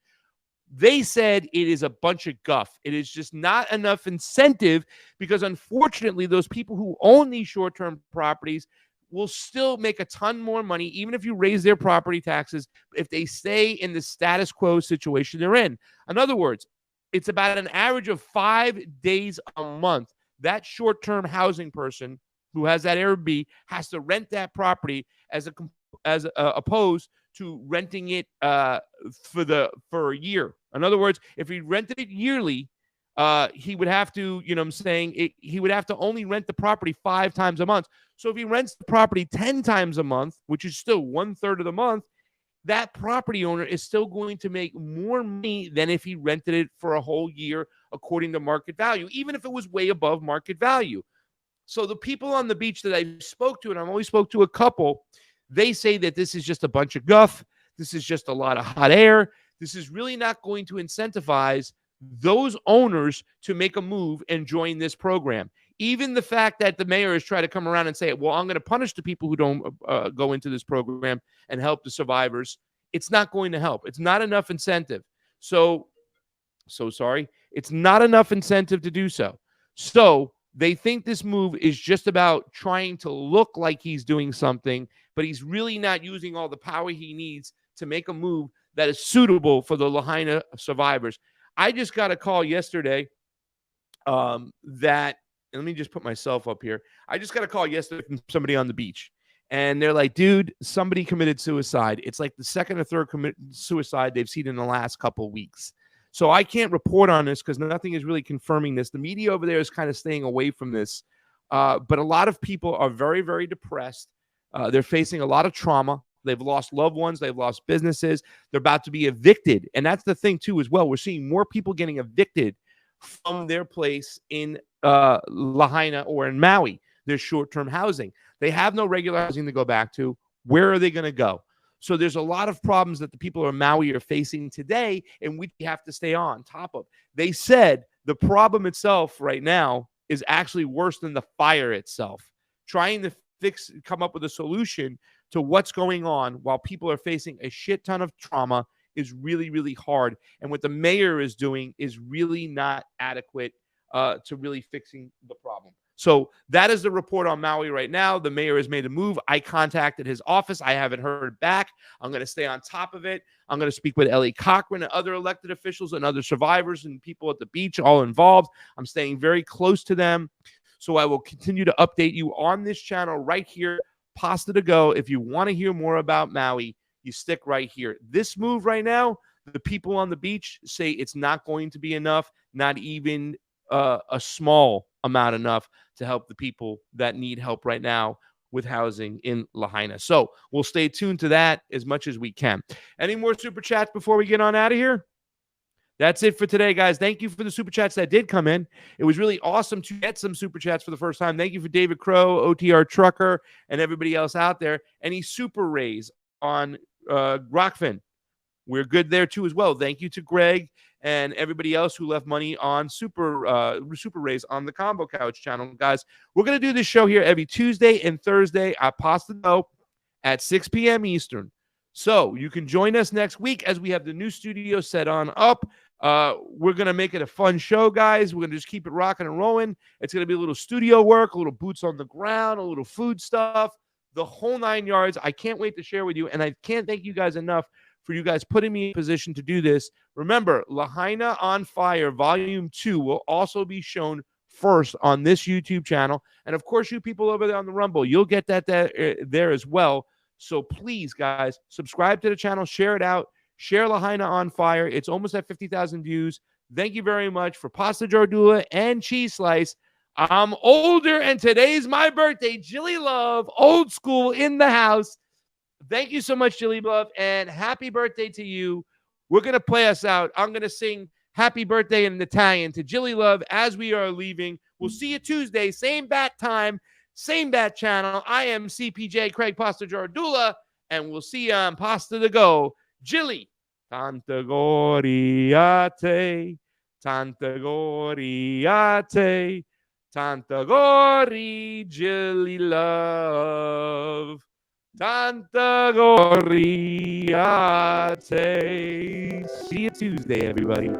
They said it is a bunch of guff. It is just not enough incentive because, unfortunately, those people who own these short-term properties will still make a ton more money, even if you raise their property taxes, if they stay in the status quo situation they're in. In other words, it's about an average of 5 days a month that short-term housing person who has that Airbnb has to rent that property as a as opposed to renting it for a year. In other words, if he rented it yearly, he would have to, you know what I'm saying, he would have to only rent the property 5 times a month. So if he rents the property 10 times a month, which is still 1/3 of the month, that property owner is still going to make more money than if he rented it for a whole year according to market value, even if it was way above market value. So the people on the beach that I spoke to, and I've only spoke to a couple, they say that this is just a bunch of guff. This is just a lot of hot air. This is really not going to incentivize those owners to make a move and join this program. Even the fact that the mayor is trying to come around and say, well, I'm going to punish the people who don't go into this program and help the survivors. It's not going to help. It's not enough incentive. So sorry. It's not enough incentive to do so. So they think this move is just about trying to look like he's doing something, but he's really not using all the power he needs to make a move that is suitable for the Lahaina survivors. I just got a call yesterday that, and let me just put myself up here. I just got a call yesterday from somebody on the beach. And they're like, dude, somebody committed suicide. It's like the second or third suicide they've seen in the last couple of weeks. So I can't report on this because nothing is really confirming this. The media over there is kind of staying away from this. But a lot of people are very, very depressed. They're facing a lot of trauma. They've lost loved ones. They've lost businesses. They're about to be evicted. And that's the thing, too, as well. We're seeing more people getting evicted from their place in Lahaina or in Maui, their short-term housing. They have no regular housing to go back to. Where are they going to go? So there's a lot of problems that the people of Maui are facing today, and we have to stay on top of. They said the problem itself right now is actually worse than the fire itself. Trying to come up with a solution to what's going on while people are facing a shit ton of trauma is really, really hard. And what the mayor is doing is really not adequate to really fixing the problem. So that is the report on Maui right now. The mayor has made a move. I contacted his office. I haven't heard back. I'm going to stay on top of it. I'm going to speak with Ellie Cochran and other elected officials and other survivors and people at the beach all involved. I'm staying very close to them. So I will continue to update you on this channel right here, PASTA2GO. If you want to hear more about Maui, you stick right here. This move right now, the people on the beach say it's not going to be enough, not even a small amount enough to help the people that need help right now with housing in Lahaina. So we'll stay tuned to that as much as we can. Any more super chats before we get on out of here? That's it for today, guys. Thank you for the super chats that did come in. It was really awesome to get some super chats for the first time. Thank you for David Crow, OTR Trucker, and everybody else out there. Any super raise on Rockfin? We're good there too as well. Thank you to Greg and everybody else who left money on super raise on the Combo Couch channel. Guys, we're going to do this show here every Tuesday and Thursday at PASTA2GO at 6 p.m. Eastern. So you can join us next week as we have the new studio set on up. We're going to make it a fun show, guys. We're going to just keep it rocking and rolling. It's going to be a little studio work, a little boots on the ground, a little food stuff, the whole 9 yards. I can't wait to share with you, and I can't thank you guys enough for you guys putting me in position to do this. Remember, Lahaina on Fire Volume 2 will also be shown first on this YouTube channel. And, of course, you people over there on the Rumble, you'll get that there as well. So, please, guys, subscribe to the channel, share it out, share Lahaina on Fire. It's almost at 50,000 views. Thank you very much for Pasta Jardula and Cheese Slice. I'm older, and today's my birthday. Jilly Love, old school in the house. Thank you so much, Jilly Love, and happy birthday to you. We're going to play us out. I'm going to sing happy birthday in Italian to Jilly Love as we are leaving. We'll see you Tuesday, same bat time, same bat channel. I am CPJ Craig Pasta Jardula, and we'll see you on PASTA2GO. Jilly, tanta gloria a te, tanta gloria a te, tanta gloria, Jilly Love. Tanta gloria te. See you Tuesday, everybody.